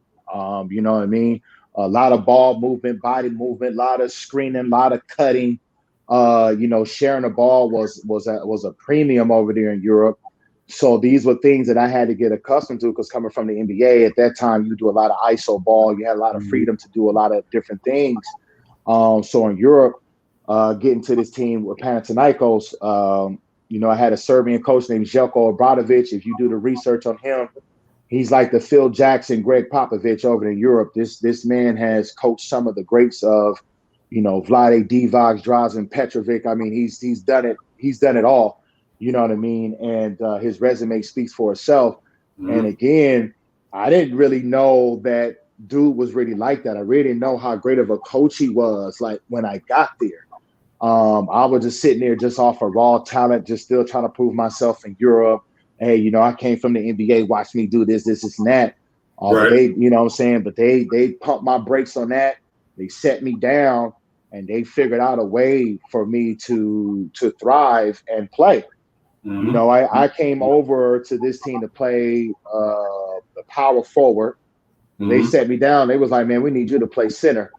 You know what I mean? A lot of ball movement, body movement, a lot of screening, a lot of cutting. Sharing the ball was a premium over there in Europe. So these were things that I had to get accustomed to because coming from the NBA at that time, you do a lot of ISO ball. You had a lot of freedom to do a lot of different things. So in Europe, getting to this team with Panathinaikos, I had a Serbian coach named Željko Obradović. If you do the research on him, he's like the Phil Jackson, Greg Popovich over in Europe. This man has coached some of the greats of, Vlade Divac, Drazen Petrovic. I mean, he's done it. He's done it all. You know what I mean? And his resume speaks for itself. And again, I didn't really know that dude was really like that. I really didn't know how great of a coach he was. Like when I got there, I was just sitting there just off of raw talent, just still trying to prove myself in Europe. Hey, I came from the NBA, watch me do this, and that. But they, what I'm saying? But they pumped my brakes on that. They set me down and they figured out a way for me to thrive and play. I came over to this team to play the power forward. They set me down. They was like, man, we need you to play center.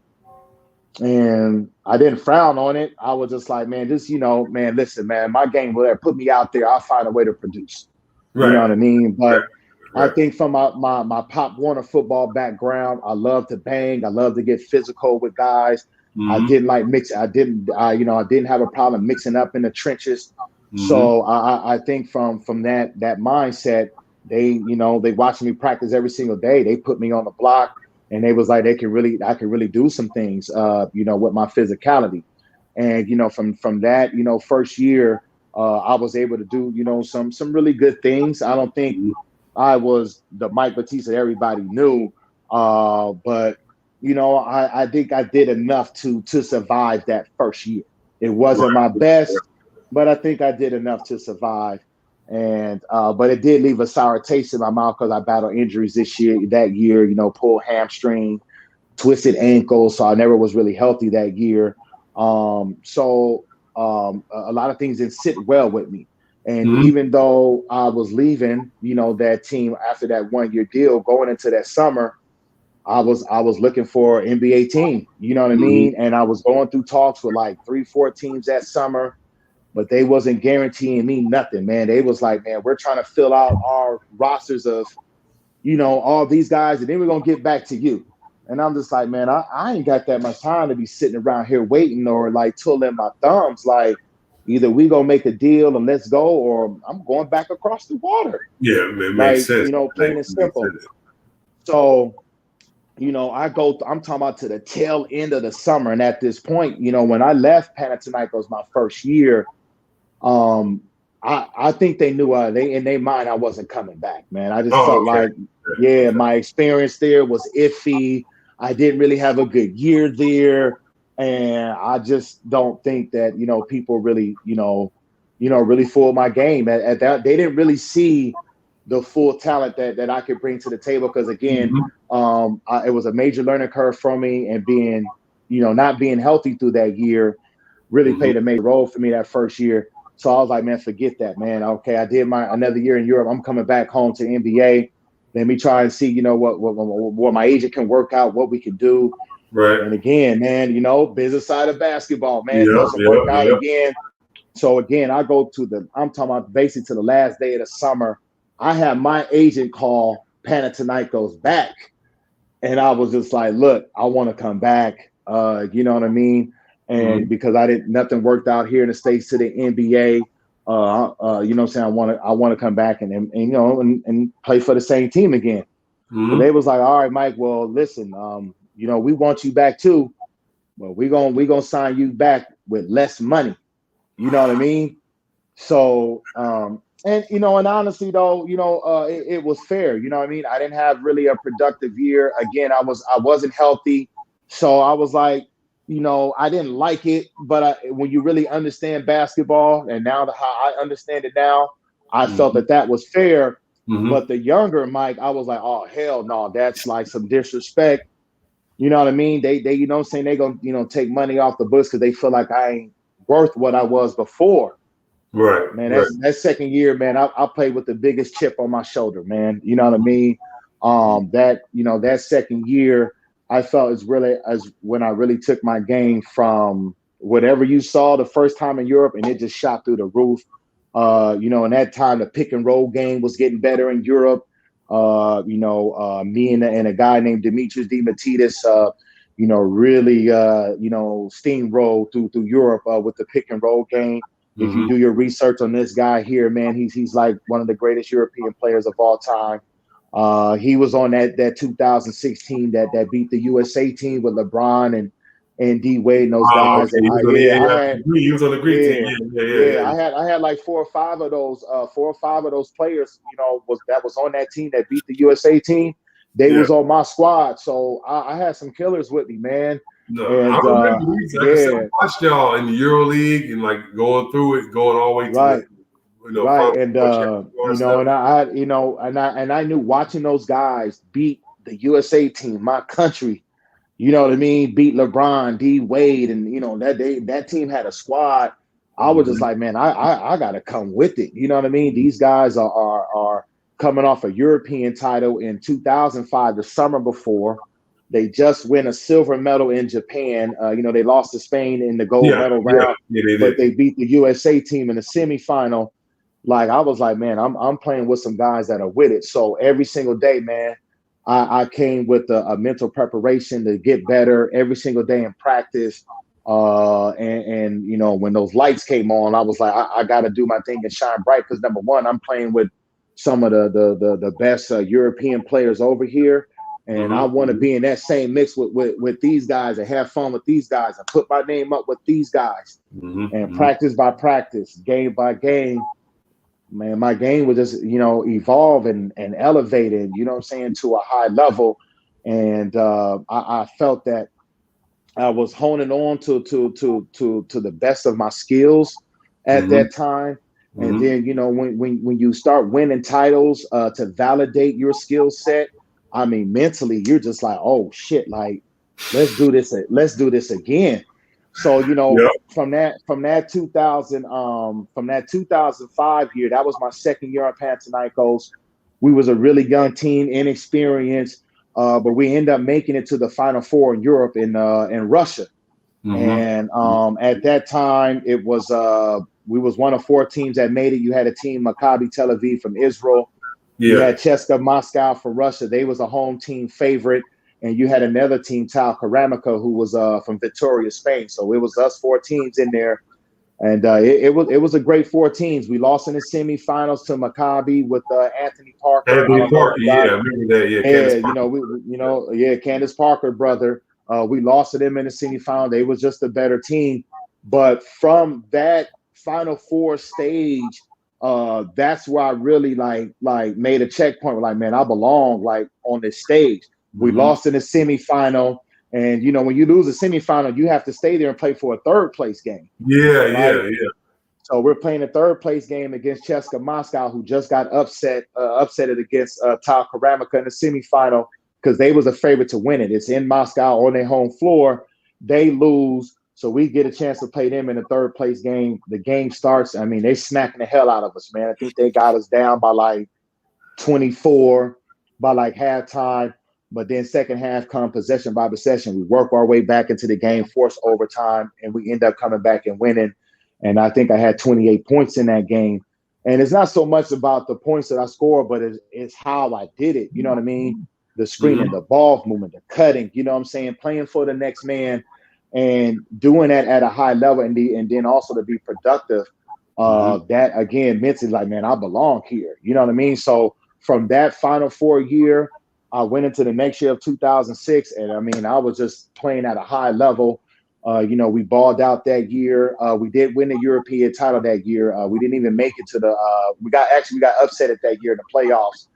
And I didn't frown on it. I was just like, man, man, listen, man, my game will put me out there. I'll find a way to produce. You know what I mean? But I think from my Pop Warner football background, I love to bang. I love to get physical with guys. I didn't like mix. I didn't have a problem mixing up in the trenches. So I think from that mindset, they watched me practice every single day. They put me on the block. And they was like, I could really do some things, with my physicality. And, from that, first year, I was able to do, some really good things. I don't think I was the Mike Batiste that everybody knew. But, I think I did enough to survive that first year. It wasn't my best, but I think I did enough to survive. And but it did leave a sour taste in my mouth because I battled injuries that year, pulled hamstring, twisted ankle. So I never was really healthy that year. So a lot of things didn't sit well with me. And even though I was leaving, that team after that 1 year deal, going into that summer, I was looking for an NBA team, you know what I mean? And I was going through talks with like 3-4 teams that summer. But they wasn't guaranteeing me nothing, man. They was like, man, we're trying to fill out our rosters of, all these guys, and then we're going to get back to you. And I'm just like, man, I ain't got that much time to be sitting around here waiting or like twiddling my thumbs. Like either we going to make a deal and let's go, or I'm going back across the water. Yeah, it makes sense. Plain and simple. So, I'm talking about to the tail end of the summer. And at this point, when I left Panathinaikos my first year, I think they knew in their mind I wasn't coming back, man. I just felt like, my experience there was iffy. I didn't really have a good year there. and I just don't think that people really really fooled my game at that. They didn't really see the full talent that I could bring to the table because again, it was a major learning curve for me, and being not being healthy through that year really played a major role for me that first year. So I was like, man, forget that, man. Okay, I did another year in Europe. I'm coming back home to the NBA. Let me try and see, what my agent can work out, what we can do. Right. And again, man, business side of basketball, man, Yeah, doesn't work out again. So again, I go I'm talking about basically to the last day of the summer. I have my agent call Panathinaikos back. And I was just like, look, I want to come back. You know what I mean? And because nothing worked out here in the States to the NBA. You know what I'm saying? I want to come back and play for the same team again. But they was like, all right, Mike, well, listen, we want you back too. But we're gonna sign you back with less money. You know what I mean? So and honestly though, it was fair. You know what I mean? I didn't have really a productive year. Again, I wasn't healthy. So I was like, I didn't like it, but when you really understand basketball, and now how I understand it now, I felt that was fair. But the younger Mike, I was like, oh hell no, that's like some disrespect. You know what I mean? They you know what I'm saying, they gonna take money off the books because they feel like I ain't worth what I was before. Right. Man, that second year, man, I played with the biggest chip on my shoulder, man. You know what I mean? That second year, I felt as when I really took my game from whatever you saw the first time in Europe, and it just shot through the roof. In that time, the pick and roll game was getting better in Europe. Me and a guy named Demetrius Dematidis, really, steamrolled through Europe with the pick and roll game. If you do your research on this guy here, man, he's like one of the greatest European players of all time. He was on that 2016 that beat the USA team with LeBron and D Wade and those guys. Okay. And he was on the Greek team. Yeah. I had like four or five of those players, that was on that team that beat the USA team. They was on my squad, so I had some killers with me, man. No, and, I remember I watched y'all in the Euro League and like going through it, going all the way to right. And and I knew watching those guys beat the USA team, my country, you know what I mean, beat LeBron, D Wade, and that team had a squad. I was just like, man, I gotta come with it. You know what I mean? These guys are coming off a European title in 2005, the summer before. They just win a silver medal in Japan. They lost to Spain in the gold medal round, but they beat the USA team in the semifinal. Like, I was like, man, I'm playing with some guys that are with it. So every single day, man, I came with a mental preparation to get better every single day in practice. And when those lights came on, I was like, I got to do my thing and shine bright because number one, I'm playing with some of the best European players over here. And I want to be in that same mix with these guys and have fun with these guys and put my name up with these guys. And practice by practice, game by game, man, my game was just, evolve and elevated, to a high level. And I felt that I was honing on to the best of my skills at that time. And then, when you start winning titles to validate your skill set, I mean, mentally, you're just like, oh shit, like, let's do this again. So, from that 2005 year, that was my second year on Panathinaikos. We was a really young team, inexperienced, but we ended up making it to the Final Four in Europe in Russia. And at that time, it was we was one of four teams that made it. You had a team, Maccabi Tel Aviv from Israel. You had CSKA Moscow for Russia. They was a home team favorite. And you had another team, Tal Karamica, who was from Vitoria, Spain. So it was us four teams in there. And it was a great four teams. We lost in the semifinals to Maccabi with Anthony Parker. I remember that. Candace Parker, brother. We lost to them in the semifinal. They was just a better team. But from that Final Four stage, that's where I really like made a checkpoint. Like, man, I belong like on this stage. We lost in the semifinal, And, when you lose a semifinal, you have to stay there and play for a third place game. Yeah, right? yeah. So we're playing a third place game against CSKA Moscow, who just got upsetted against Tal Karamika in the semifinal because they was a favorite to win it. It's in Moscow on their home floor. They lose, so we get a chance to play them in the third place game. The game starts. I mean, they smacking the hell out of us, man. I think they got us down by like 24 by like halftime. But then second half come possession by possession. We work our way back into the game, force overtime, and we end up coming back and winning. And I think I had 28 points in that game. And it's not so much about the points that I scored, but it's how I did it. You know what I mean? The screening, the ball movement, the cutting, you know what I'm saying? Playing for the next man and doing that at a high level and then also to be productive. That, again, mentally, like, man, I belong here. You know what I mean? So from that Final Four year, I went into the next year of 2006, and I mean, I was just playing at a high level. We balled out that year. We did win the European title that year. We didn't even make it to the. We got upset at that year in the playoffs.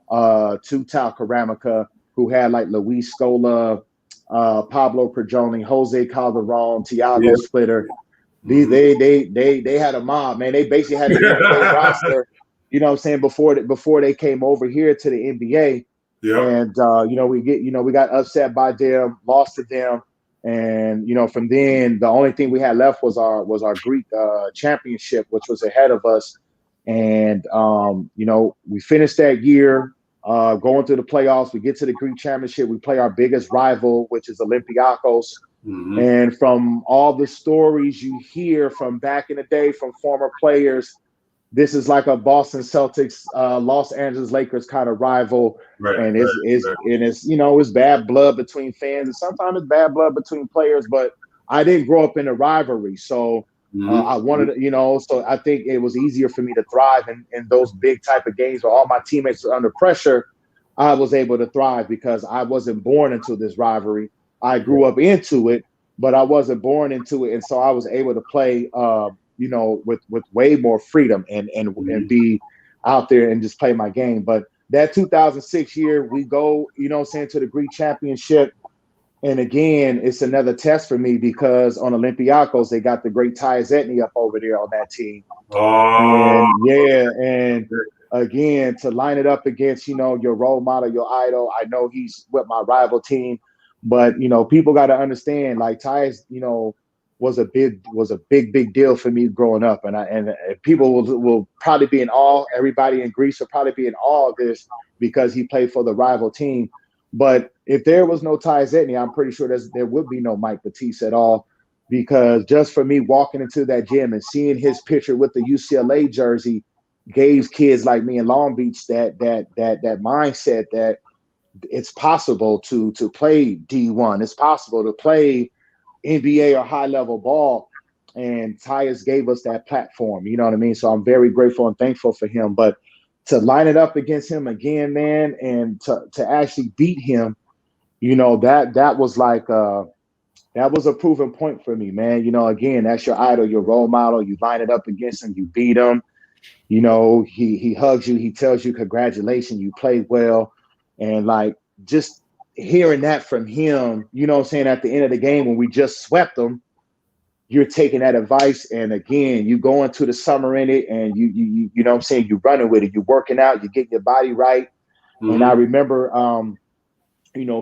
To Tal Karamika, who had like Luis Scola, Pablo Prigioni, Jose Calderon, Thiago Splitter. They had a mob, man. They basically had an NBA roster. You know what I'm saying, before they came over here to the NBA. Yeah. And we got upset by them, lost to them, and from then the only thing we had left was our Greek championship, which was ahead of us. And we finished that year going through the playoffs. We get to the Greek championship. We play our biggest rival, which is Olympiacos. And from all the stories you hear from back in the day from former players, this is like a Boston Celtics, Los Angeles Lakers kind of rival, and it's bad blood between fans, and sometimes it's bad blood between players. But I didn't grow up in a rivalry, so I wanted, so I think it was easier for me to thrive in those big type of games where all my teammates are under pressure. I was able to thrive because I wasn't born into this rivalry. I grew up into it, but I wasn't born into it, and so I was able to play. With way more freedom and be out there and just play my game. But that 2006 year, we go, to the Greek championship. And again, it's another test for me because on Olympiacos, they got the great Tyus Etney up over there on that team. And again, to line it up against, your role model, your idol. I know he's with my rival team, but, people got to understand, like Tyus, was a big deal for me growing up, and people will probably be in awe. Everybody in Greece will probably be in awe of this because he played for the rival team. But if there was no Tyus Etney, I'm pretty sure there would be no Mike Batiste at all, because just for me walking into that gym and seeing his picture with the UCLA jersey gave kids like me in Long Beach that mindset that it's possible to play D1. It's possible to play NBA or high-level ball, and Tyus gave us that platform, you know what I mean? So I'm very grateful and thankful for him. But to line it up against him again, man, and to actually beat him, that was like that was a proven point for me, man. Again, that's your idol, your role model. You line it up against him, you beat him. He hugs you, he tells you congratulations, you played well, and like just hearing that from him, at the end of the game when we just swept them, you're taking that advice, and again, you go into the summer in it, and you you're running with it, you're working out, you're getting your body right. And I remember,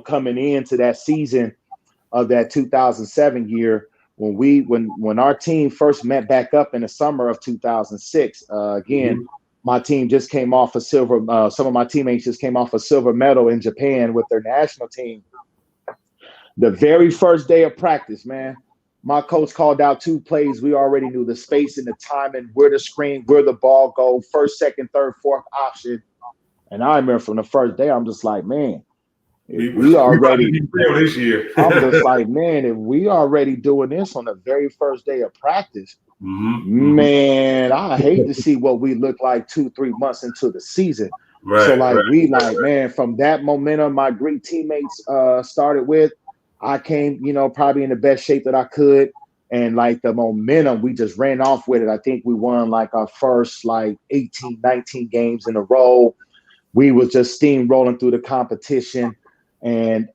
coming into that season of that 2007 year when our team first met back up in the summer of 2006. Again. My team just came off a silver. Some of my teammates just came off a silver medal in Japan with their national team. The very first day of practice, man, my coach called out 2 plays. We already knew the space and the timing, where the screen, where the ball go, first, second, third, fourth option. And I remember from the first day, I'm just like, man, we already this year. I'm just like, man, if we already doing this on the very first day of practice, man, I hate to see what we look like 2-3 months into the season. Man, from that momentum my Greek teammates started with, I came, probably in the best shape that I could. And like the momentum, we just ran off with it. I think we won like our first 18, 19 games in a row. We was just steamrolling through the competition. And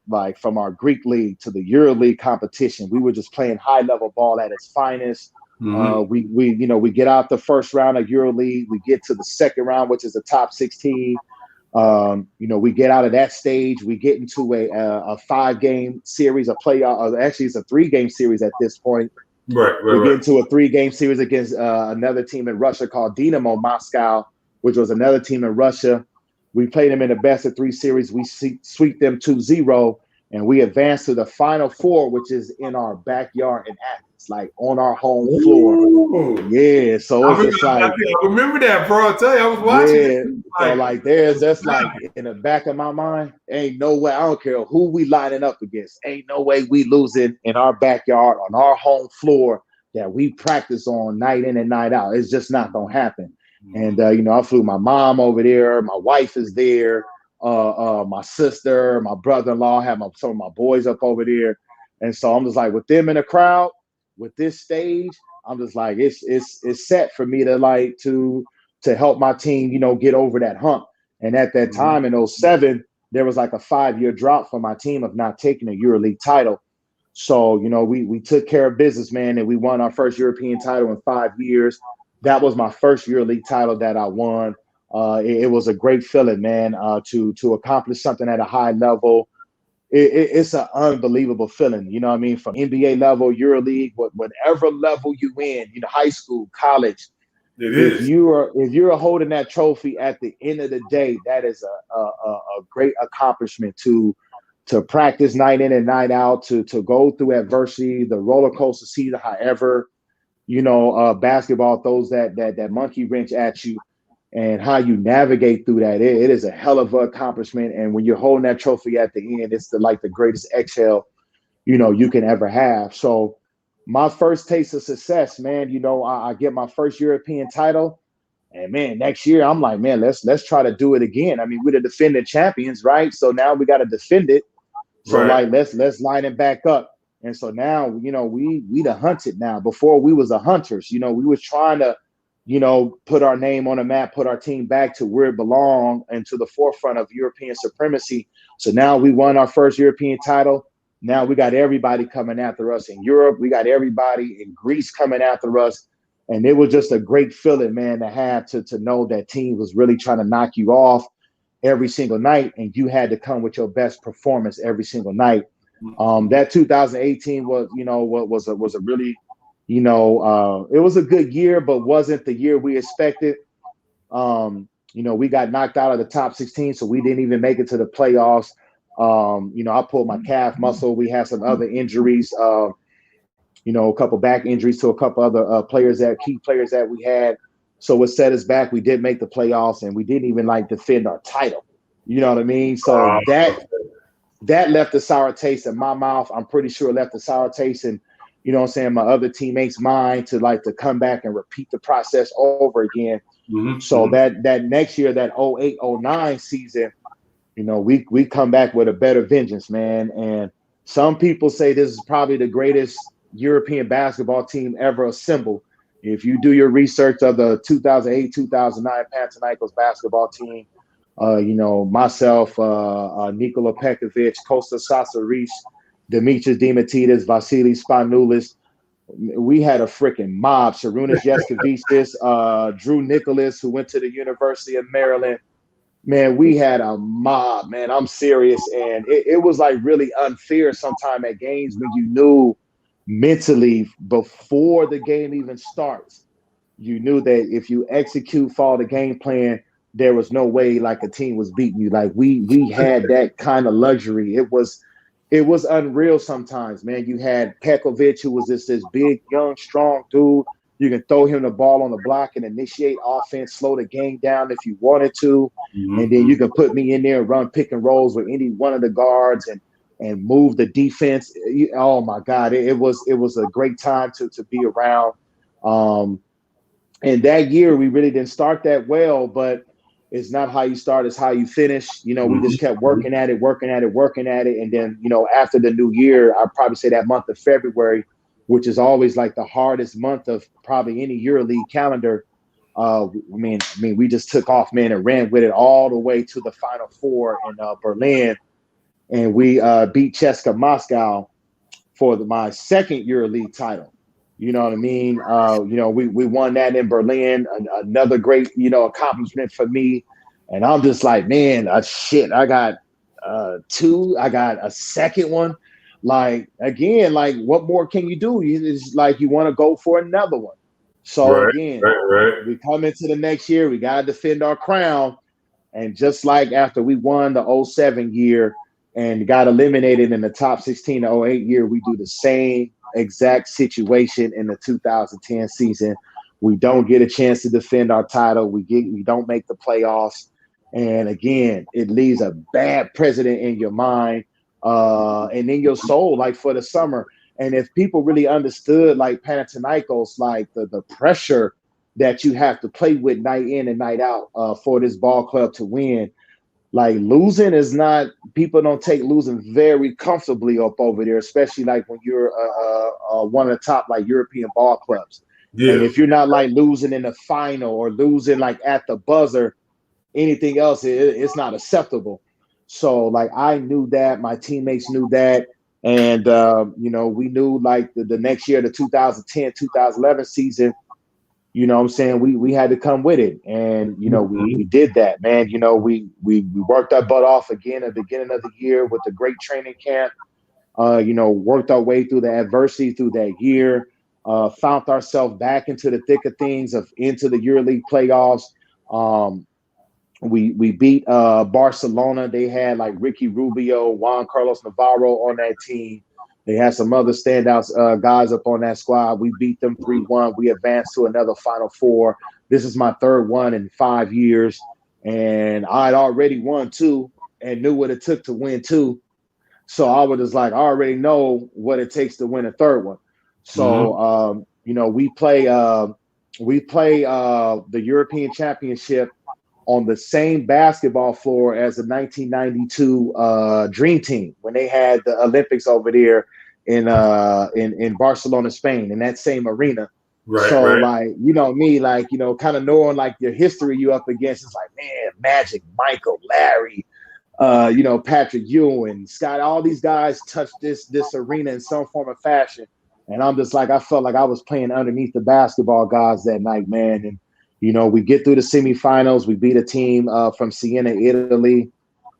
like from our Greek league to the Euro League competition, we were just playing high level ball at its finest. We get out the first round of Euro League, we get to the second round, which is the top 16. We get out of that stage, we get into a 5-game series, a playoff. Actually, it's a 3-game series at this point. We get into a 3-game series against another team in Russia called Dynamo Moscow, which was another team in Russia. We played them in the best of 3 series. We sweep them 2-0, and we advance to the Final Four, which is in our backyard in Athens, like on our home floor. Ooh. Yeah, so it's just like I remember that, bro. I tell you, I was watching. Yeah, so like there's just like in the back of my mind, ain't no way. I don't care who we lining up against. Ain't no way we losing in our backyard on our home floor that we practice on night in and night out. It's just not gonna happen. And I flew my mom over there. My wife is there. My sister, my brother-in-law, have some of my boys up over there. And so I'm just like, with them in the crowd, with this stage, I'm just like, it's set for me to help my team, get over that hump. And at that time in 2007, there was like a 5-year drop for my team of not taking a EuroLeague title. So, we took care of business, man, and we won our first European title in 5 years. That was my first EuroLeague title that I won. It was a great feeling, man, to accomplish something at a high level. It's an unbelievable feeling, what I mean? From NBA level, EuroLeague, whatever level you in, high school, college. If you're holding that trophy at the end of the day, that is a great accomplishment to practice night in and night out, to go through adversity, the roller coaster season, however, basketball throws that monkey wrench at you, and how you navigate through that. It is a hell of an accomplishment. And when you're holding that trophy at the end, it's the greatest exhale, you can ever have. So my first taste of success, man, I get my first European title. And man, next year I'm like, man, let's try to do it again. I mean, we're the defending champions, right? So now we got to defend it. So let's line it back up. And so now, we the hunted now. Before we was the hunters, we was trying to, put our name on the map, put our team back to where it belonged and to the forefront of European supremacy. So now we won our first European title. Now we got everybody coming after us in Europe. We got everybody in Greece coming after us. And it was just a great feeling, man, to have to know that team was really trying to knock you off every single night. And you had to come with your best performance every single night. That 2018 was a really, it was a good year, but wasn't the year we expected. We got knocked out of the top 16, so we didn't even make it to the playoffs. I pulled my calf muscle. We had some other injuries, a couple back injuries to a couple other key players that we had. So it set us back. We did make the playoffs, and we didn't even defend our title. You know what I mean? So that left a sour taste in my mouth. I'm pretty sure it left a sour taste in, my other teammates' mind to come back and repeat the process over again. So that next year, that 2008-09 season, we come back with a better vengeance, man. And some people say this is probably the greatest European basketball team ever assembled. If you do your research of the 2008-2009 Panathinaikos basketball team, myself, Nikola Pekovic, Kostas Sasaris, Dimitris Diamantidis, Vasilis Spanoulis, we had a freaking mob. Sarunas Yaskevicius, Drew Nicholas, who went to the University of Maryland. Man, we had a mob, man. I'm serious. And it was really unfair sometime at games when you knew mentally before the game even starts, you knew that if you follow the game plan, there was no way a team was beating you. We had that kind of luxury. It was unreal sometimes, man. You had Pekovic, who was this big, young, strong dude. You can throw him the ball on the block and initiate offense, slow the game down if you wanted to. And then you can put me in there and run pick and rolls with any one of the guards and move the defense. Oh my God, it was a great time to be around. And that year we really didn't start that well, but it's not how you start, it's how you finish. We just kept working at it. And then, after the new year, I'd probably say that month of February, which is always the hardest month of probably any EuroLeague calendar. We just took off, man, and ran with it all the way to the Final Four in Berlin. and we beat Cheska Moscow for my second EuroLeague title. You know what I mean? We won that in Berlin, another great, accomplishment for me. And I'm just like, man, I got two, I got a second one. Like, again, like, what more can you do? It's like you want to go for another one. So again, we come into the next year, we got to defend our crown. And just like after we won the 07 year and got eliminated in the top 16 to 08 year, we do the same exact situation in the 2010 season. We don't get a chance to defend our title. We don't make the playoffs. And again, it leaves a bad precedent in your mind and in your soul, like for the summer. And if people really understood, like Panathinaikos, like the pressure that you have to play with night in and night out for this ball club to win, like losing is not, people don't take losing very comfortably up over there, especially like when you're one of the top like European ball clubs. Yeah. And if you're not like losing in the final or losing like at the buzzer, anything else, it's not acceptable. So like I knew that, my teammates knew that. And, we knew like the next year, the 2010, 2011 season, you know what I'm saying, we had to come with it. And, we did that, man. We worked our butt off again at the beginning of the year with a great training camp, worked our way through the adversity through that year, found ourselves back into the thick of things, into the EuroLeague playoffs. We beat Barcelona. They had like Ricky Rubio, Juan Carlos Navarro on that team. They had some other standouts guys up on that squad. We beat them 3-1. We advanced to another Final Four. This is my third one in 5 years. And I had already won 2 and knew what it took to win 2. So I was just like, I already know what it takes to win a third one. So, we play the European Championship on the same basketball floor as the 1992 Dream Team when they had the Olympics over there in Barcelona, Spain, in that same arena. Like, me, like, kind of knowing like the history you up against, it's like, man, Magic, Michael, Larry, Patrick Ewing, Scott, all these guys touched this arena in some form or fashion. And I'm just like, I felt like I was playing underneath the basketball gods that night, man. And we get through the semifinals. We beat a team from Siena, Italy.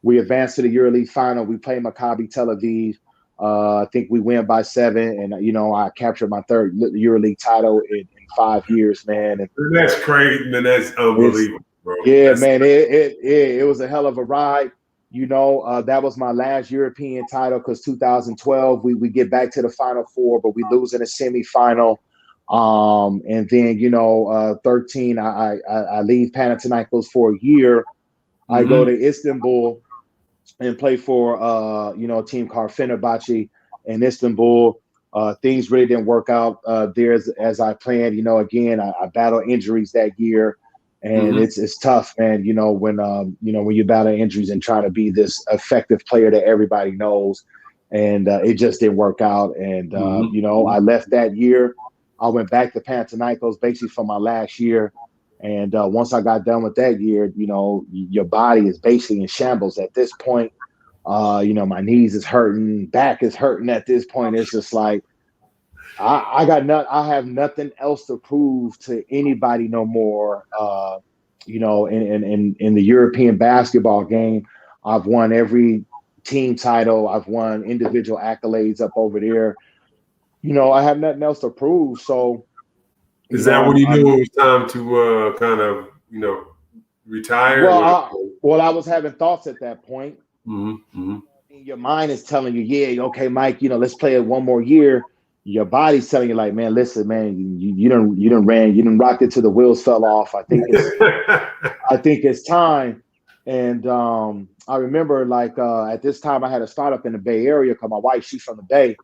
We advance to the EuroLeague final. We play Maccabi Tel Aviv. I think we win by 7. And, I captured my third EuroLeague title in 5 years, man. And that's crazy, man. That's unbelievable, bro. Yeah, man. It was a hell of a ride. That was my last European title because 2012, we get back to the Final Four, but we lose in a semifinal. And then, 13, I leave Panathinaikos for a year. I go to Istanbul and play for, a team called Fenerbahce in Istanbul. Things really didn't work out there as I planned. Again, I battled injuries that year, and it's tough, man. When you battle injuries and try to be this effective player that everybody knows, and it just didn't work out. And I left that year. I went back to Panathinaikos basically for my last year. And once I got done with that year, your body is basically in shambles at this point. My knees is hurting, back is hurting at this point. It's just like, I have nothing else to prove to anybody no more. In the European basketball game, I've won every team title. I've won individual accolades up over there. I have nothing else to prove. So, is that when you knew it was time to kind of, retire? Well, I was having thoughts at that point. Your mind is telling you, yeah, okay, Mike, let's play it one more year. Your body's telling you, like, man, listen, man, you done rocked it till the wheels fell off. I think it's time. And I remember, like, at this time, I had a startup in the Bay Area because my wife, she's from the Bay.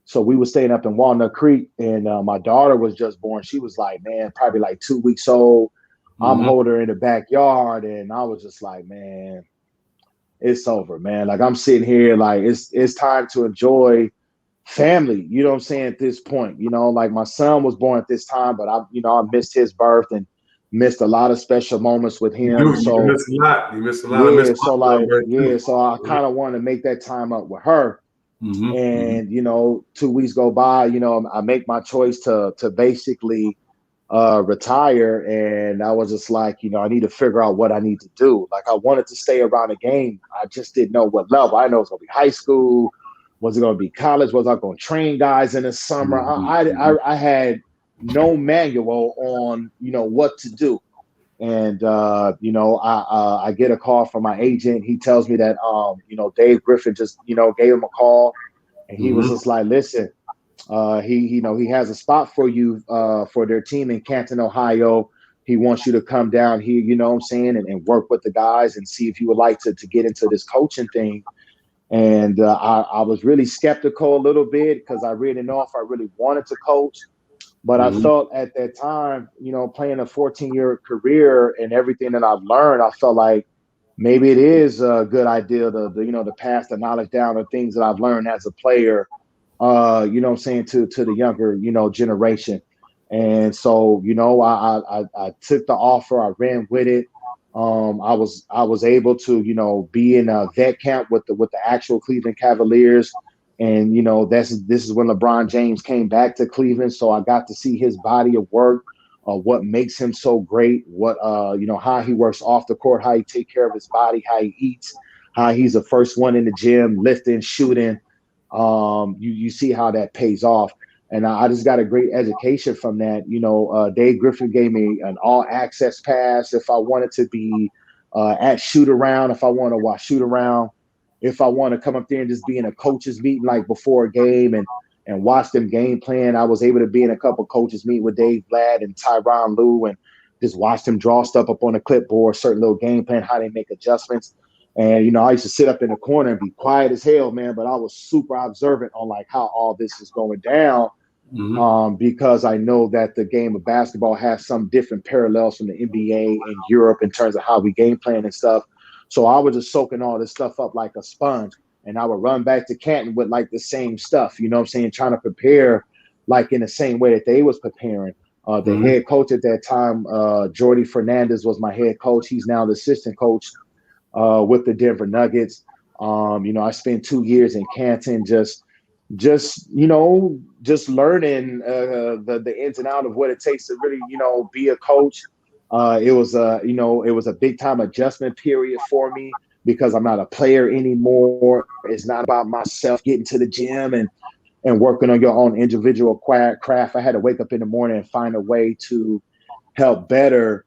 So we were staying up in Walnut Creek, and my daughter was just born. She was like, man, probably like 2 weeks old. I'm holding her in the backyard, and I was just like, man, it's over, man. Like, I'm sitting here, like, it's time to enjoy family. You know what I'm saying? At this point, like, my son was born at this time, but I missed his birth, and missed a lot of special moments with him. You So missed a lot. You missed a lot. yeah, so like Too. so I kind of wanted to make that time up with her. Mm-hmm. And 2 weeks go by, I make my choice to basically retire, and I was just like, I need to figure out what I need to do. Like, I wanted to stay around the game. I just didn't know what level. I know it's gonna be high school. Was it gonna be college? Was I gonna train guys in the summer? I had no manual on what to do. And I get a call from my agent. He tells me that Dave Griffin just gave him a call, and he was just like, listen, he has a spot for you for their team in Canton, Ohio. He wants you to come down here, and work with the guys and see if you would like to get into this coaching thing. And I was really skeptical a little bit because I really didn't know if I really wanted to coach. But I felt at that time, playing a 14-year career and everything that I've learned, I felt like maybe it is a good idea to pass the knowledge down of things that I've learned as a player, to the younger, generation. And so, I took the offer, I ran with it. I was able to, be in a vet camp with the actual Cleveland Cavaliers. And, this is when LeBron James came back to Cleveland. So I got to see his body of work, what makes him so great, what, how he works off the court, how he takes care of his body, how he eats, how he's the first one in the gym, lifting, shooting. You see how that pays off. And I just got a great education from that. Dave Griffin gave me an all access pass if I wanted to be at shoot around, if I want to watch shoot around. If I want to come up there and just be in a coaches meeting like before a game and watch them game plan, I was able to be in a couple coaches meet with Dave Ladd and Tyronn Lue and just watch them draw stuff up on the clipboard, certain little game plan, how they make adjustments. And, I used to sit up in the corner and be quiet as hell, man, but I was super observant on like how all this is going down because I know that the game of basketball has some different parallels from the NBA and Europe in terms of how we game plan and stuff. So I was just soaking all this stuff up like a sponge, and I would run back to Canton with like the same stuff, trying to prepare like in the same way that they was preparing. The head coach at that time, Jordy Fernandez, was my head coach. He's now the assistant coach with the Denver Nuggets. I spent 2 years in Canton just learning the ins and outs of what it takes to really, be a coach. It was a big time adjustment period for me because I'm not a player anymore. It's not about myself getting to the gym and working on your own individual craft. I had to wake up in the morning and find a way to help better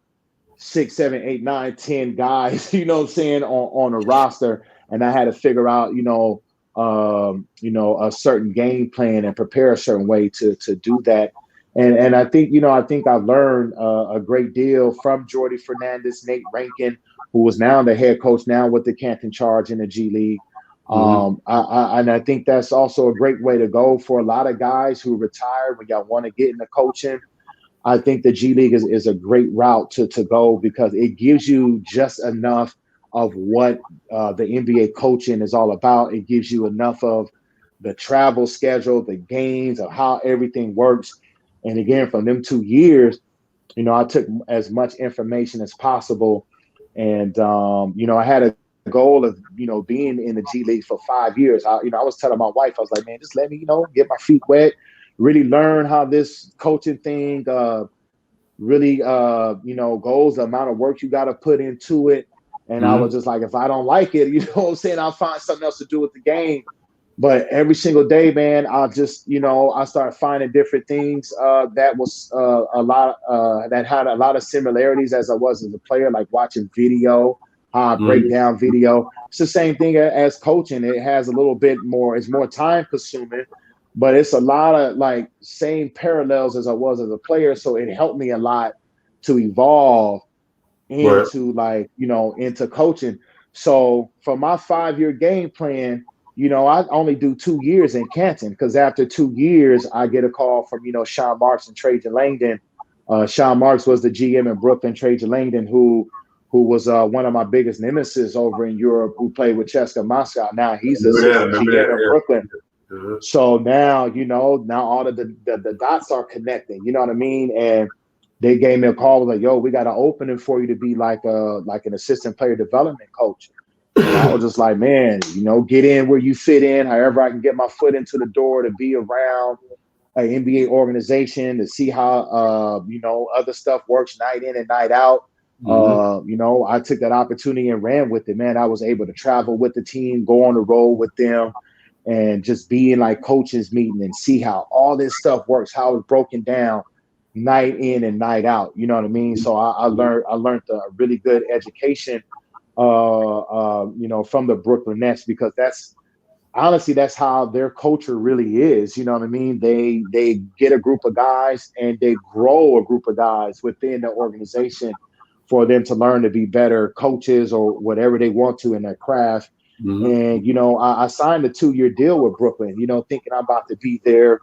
6, 7, 8, 9, 10 guys, on a roster. And I had to figure out, a certain game plan and prepare a certain way to do that. And I think, I've learned a great deal from Jordy Fernandez, Nate Rankin, who was now the head coach now with the Canton Charge in the G League. And I think that's also a great way to go for a lot of guys who retire when y'all want to get into coaching. I think the G League is a great route to go because it gives you just enough of what the NBA coaching is all about. It gives you enough of the travel schedule, the games, of how everything works. And again, from them 2 years, I took as much information as possible. And, I had a goal of, being in the G League for 5 years. I was telling my wife, I was like, man, just let me, get my feet wet, really learn how this coaching thing really, goes, the amount of work you got to put into it. And I was just like, if I don't like it, I'll find something else to do with the game. But every single day, man, I'll just, I started finding different things that was that had a lot of similarities as I was as a player, like watching video, how I break down video. It's the same thing as coaching. It has a little bit more, it's more time consuming, but it's a lot of like same parallels as I was as a player. So it helped me a lot to evolve into into coaching. So for my 5-year game plan, I only do 2 years in Canton because after 2 years, I get a call from, Sean Marks and Trajan Langdon. Sean Marks was the GM in Brooklyn, Trajan Langdon, who was one of my biggest nemesis over in Europe, who played with Cheska Moscow. Now he's the GM in Brooklyn. So now, now all of the dots are connecting, you know what I mean? And they gave me a call, was like, yo, we got an opening for you to be like an assistant player development coach. And I was just like, man, get in where you fit in, however I can get my foot into the door to be around an NBA organization, to see how other stuff works night in and night out. I took that opportunity and ran with it, man. I was able to travel with the team, go on the road with them, and just be in like coaches meeting and see how all this stuff works, how it's broken down night in and night out. You know what I mean? So I learned a really good education from the Brooklyn Nets, because that's how their culture really is. You know what I mean? They get a group of guys and they grow a group of guys within the organization for them to learn to be better coaches or whatever they want to in their craft. And, I signed a 2-year deal with Brooklyn, thinking I'm about to be there,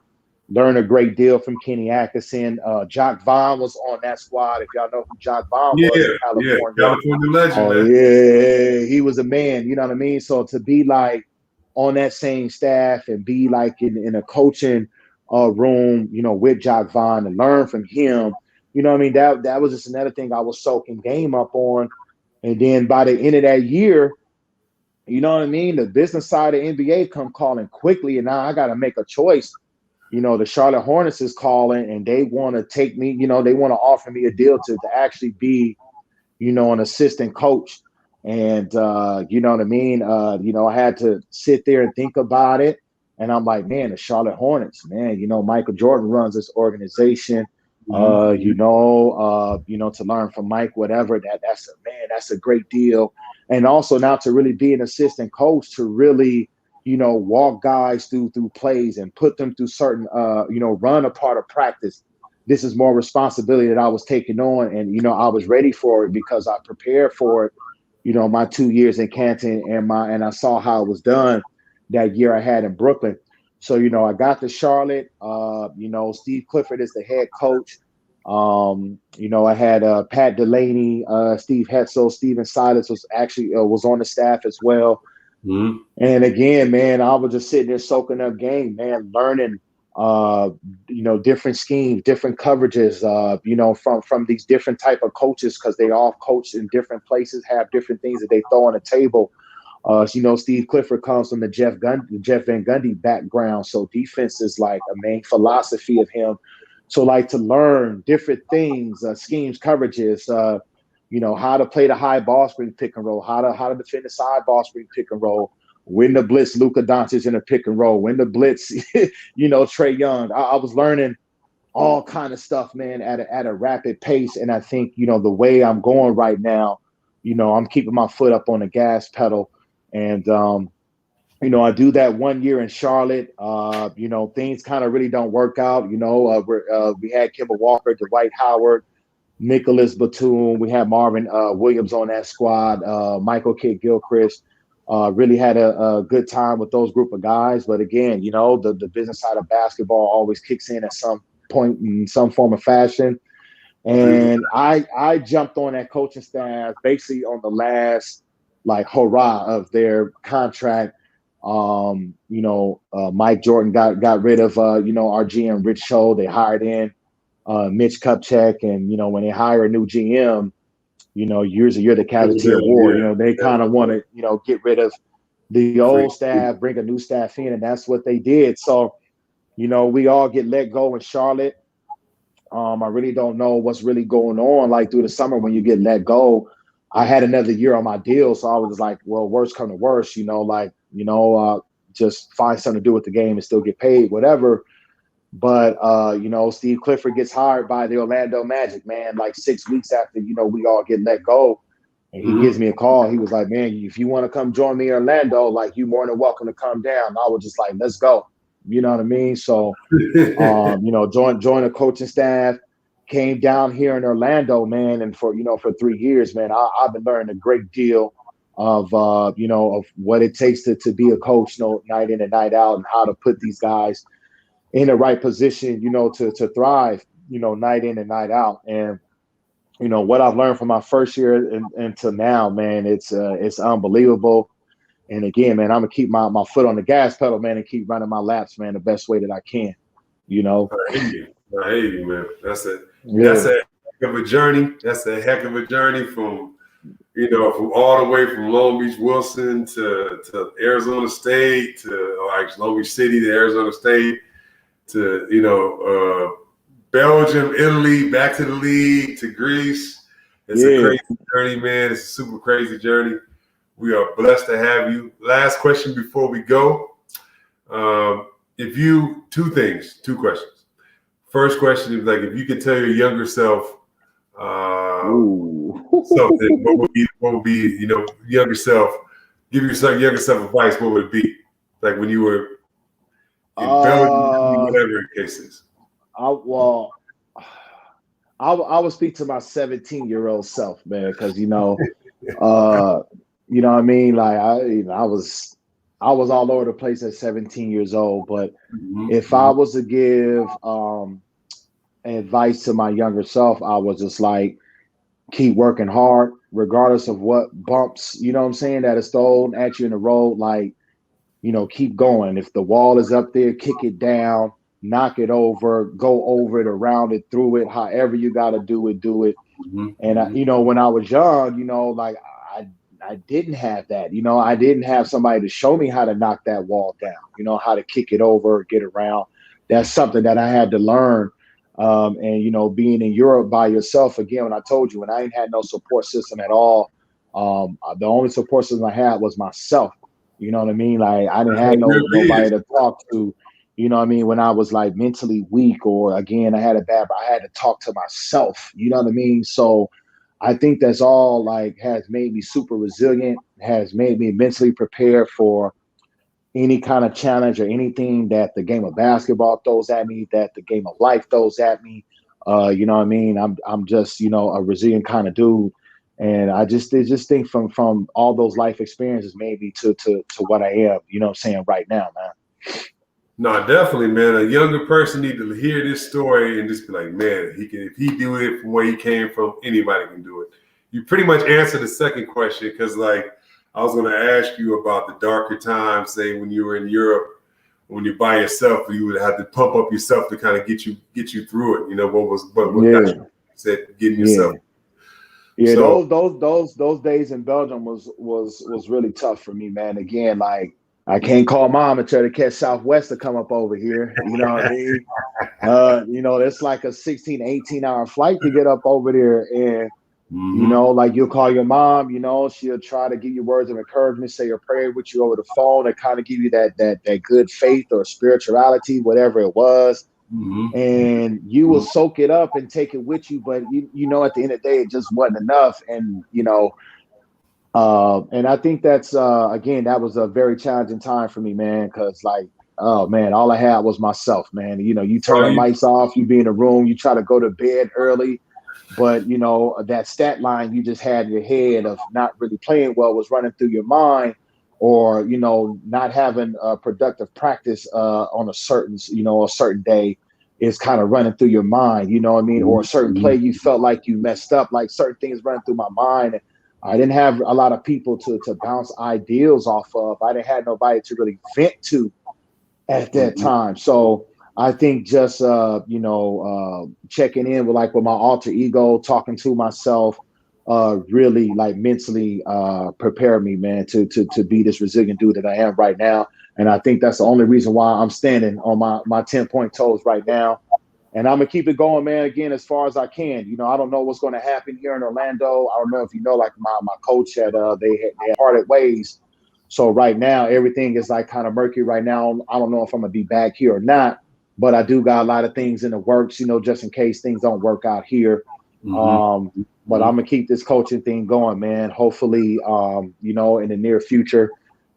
learn a great deal from Kenny Atkinson. Jock Vaughn was on that squad. If y'all know who Jock Vaughn was in California. Yeah, California legend, man. Yeah, he was a man, you know what I mean? So to be like on that same staff and be like in a coaching room, with Jock Vaughn, and learn from him, you know what I mean? That was just another thing I was soaking game up on. And then by the end of that year, you know what I mean? The business side of NBA come calling quickly, and now I got to make a choice. The Charlotte Hornets is calling, and they want to take me, they want to offer me a deal to actually be, an assistant coach. And, you know what I mean? I had to sit there and think about it. And I'm like, man, the Charlotte Hornets, man, Michael Jordan runs this organization, to learn from Mike, whatever, that's a great deal. And also now to really be an assistant coach, to really, walk guys through plays and put them through certain, run a part of practice. This is more responsibility that I was taking on. And, I was ready for it because I prepared for it, my 2 years in Canton, and I saw how it was done that year I had in Brooklyn. So, I got to Charlotte. Steve Clifford is the head coach. I had Pat Delaney, Steve Hetzel, Steven Silas was on the staff as well. And again, man, I was just sitting there soaking up game, man, learning, different schemes, different coverages, from these different type of coaches, because they all coach in different places, have different things that they throw on the table. Steve Clifford comes from the Jeff Van Gundy background. So defense is like a main philosophy of him. So like to learn different things, schemes, coverages, how to play the high ball screen pick and roll, how to defend the side ball screen pick and roll, when to blitz Luka Doncic in a pick and roll, when to blitz, Trae Young. I was learning all kind of stuff, man, at a rapid pace. And I think, the way I'm going right now, I'm keeping my foot up on the gas pedal. And, I do that 1 year in Charlotte. Things kind of really don't work out. We had Kemba Walker, Dwight Howard, Nicholas Batum. We had Marvin Williams on that squad. Michael Kidd-Gilchrist. Really had a good time with those group of guys. But again, the business side of basketball always kicks in at some point in some form of fashion. And I jumped on that coaching staff basically on the last hurrah of their contract. Mike Jordan got rid of our GM Rich Scholl. They hired in Mitch Kupchak, and when they hire a new GM, you're the casualty of war. They kind of want to get rid of the old staff, bring a new staff in, and that's what they did. So we all get let go in Charlotte. I really don't know what's really going on through the summer when you get let go. I had another year on my deal, so I was like, well, worst come to worst, just find something to do with the game and still get paid, whatever. But, Steve Clifford gets hired by the Orlando Magic, man, 6 weeks after, we all get let go. And he gives me a call. He was like, man, if you want to come join me in Orlando, you're more than welcome to come down. I was just like, let's go. You know what I mean? So, join the coaching staff, came down here in Orlando, man. And for 3 years, man, I've been learning a great deal of what it takes to be a coach, night in and night out, and how to put these guys in the right position, to thrive, night in and night out. And, what I've learned from my first year until now, man, it's unbelievable. And again, man, I'm gonna keep my foot on the gas pedal, man, and keep running my laps, man, the best way that I can. I hate you, man. That's it. Yeah. of a journey. That's a heck of a journey from all the way from Long Beach Wilson to Arizona State to like Long Beach City to Arizona State to Belgium, Italy, back to the league to Greece. It's a crazy journey, man. It's a super crazy journey. We are blessed to have you. Last question before we go. Two questions. First question is like, if you could tell your younger self something, what would be, younger self, give your younger self advice, what would it be? Like when you were in Belgium, whatever the case is. I would speak to my 17-year-old self, man, because you know what I mean. Like I was all over the place at 17 years old. But if I was to give advice to my younger self, I was just like, keep working hard, regardless of what bumps, you know what I'm saying, that is thrown at you in the road. Like, keep going. If the wall is up there, kick it down, knock it over, go over it, around it, through it, however you got to do it, do it. And, when I was young, like I didn't have that. I didn't have somebody to show me how to knock that wall down, how to kick it over, get around. That's something that I had to learn. And, being in Europe by yourself, again, when I told you, when I ain't had no support system at all, the only support system I had was myself. You know what I mean? Like I didn't have nobody to talk to, you know what I mean? When I was like mentally weak, or again, I had to talk to myself, you know what I mean? So I think that's all like has made me super resilient, has made me mentally prepared for any kind of challenge or anything that the game of basketball throws at me, that the game of life throws at me. You know what I mean? I'm just, a resilient kind of dude. And I just think from all those life experiences made me to what I am, you know what I'm saying, right now, man. No, definitely, man. A younger person need to hear this story and just be like, man, if he do it from where he came from, anybody can do it. You pretty much answered the second question, because like I was going to ask you about the darker times, say when you were in Europe, when you're by yourself, you would have to pump up yourself to kind of get you through it. What got you said getting yourself. Yeah, so, those days in Belgium was really tough for me, man. Again, like I can't call mom and try to catch Southwest to come up over here. You know what I mean? It's like a 16, 18-hour flight to get up over there. And, like you'll call your mom, she'll try to give you words of encouragement, say a prayer with you over the phone, and kind of give you that good faith or spirituality, whatever it was. And you will soak it up and take it with you. But, at the end of the day, it just wasn't enough. And, and I think that's, again, that was a very challenging time for me, man, because like, oh, man, all I had was myself, man. You turn the lights off, you be in a room, you try to go to bed early. But, that stat line you just had in your head of not really playing well was running through your mind, or, not having a productive practice on a certain day is kind of running through your mind, you know what I mean? Or a certain play you felt like you messed up, like certain things running through my mind. I didn't have a lot of people to bounce ideals off of. I didn't have nobody to really vent to at that time. So I think just, checking in with my alter ego, talking to myself, really like mentally prepared me, man, to be this resilient dude that I am right now. And I think that's the only reason why I'm standing on my 10-point toes right now. And I'm going to keep it going, man, again, as far as I can. I don't know what's going to happen here in Orlando. I don't know if like my coach had they parted ways. So right now, everything is like kind of murky right now. I don't know if I'm going to be back here or not. But I do got a lot of things in the works, just in case things don't work out here. But I'm going to keep this coaching thing going, man. Hopefully, in the near future,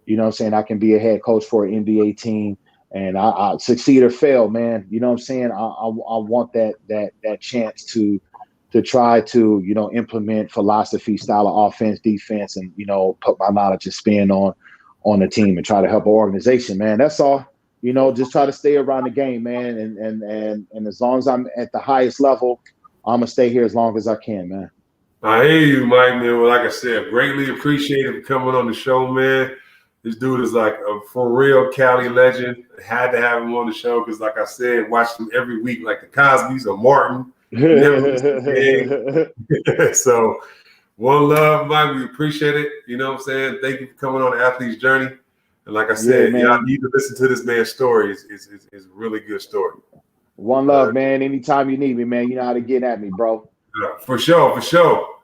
I can be a head coach for an NBA team. And I succeed or fail, man. You know what I'm saying? I want that chance to try to, implement philosophy, style of offense, defense, and, put my knowledge and spin on the team and try to help an organization, man. That's all. Just try to stay around the game, man. And as long as I'm at the highest level, I'm going to stay here as long as I can, man. I hear you, Mike, man. Well, like I said, greatly appreciate him coming on the show, man. This dude is like a for real Cali legend. Had to have him on the show because, like I said, watched him every week, like the Cosby's or Martin. never missed a game. So one love, Mike. We appreciate it. You know what I'm saying? Thank you for coming on the Athlete's Journey. And like I said, man. y'all need to listen to this man's story. It's a really good story. One love, man. Anytime you need me, man, you know how to get at me, bro. For sure, for sure.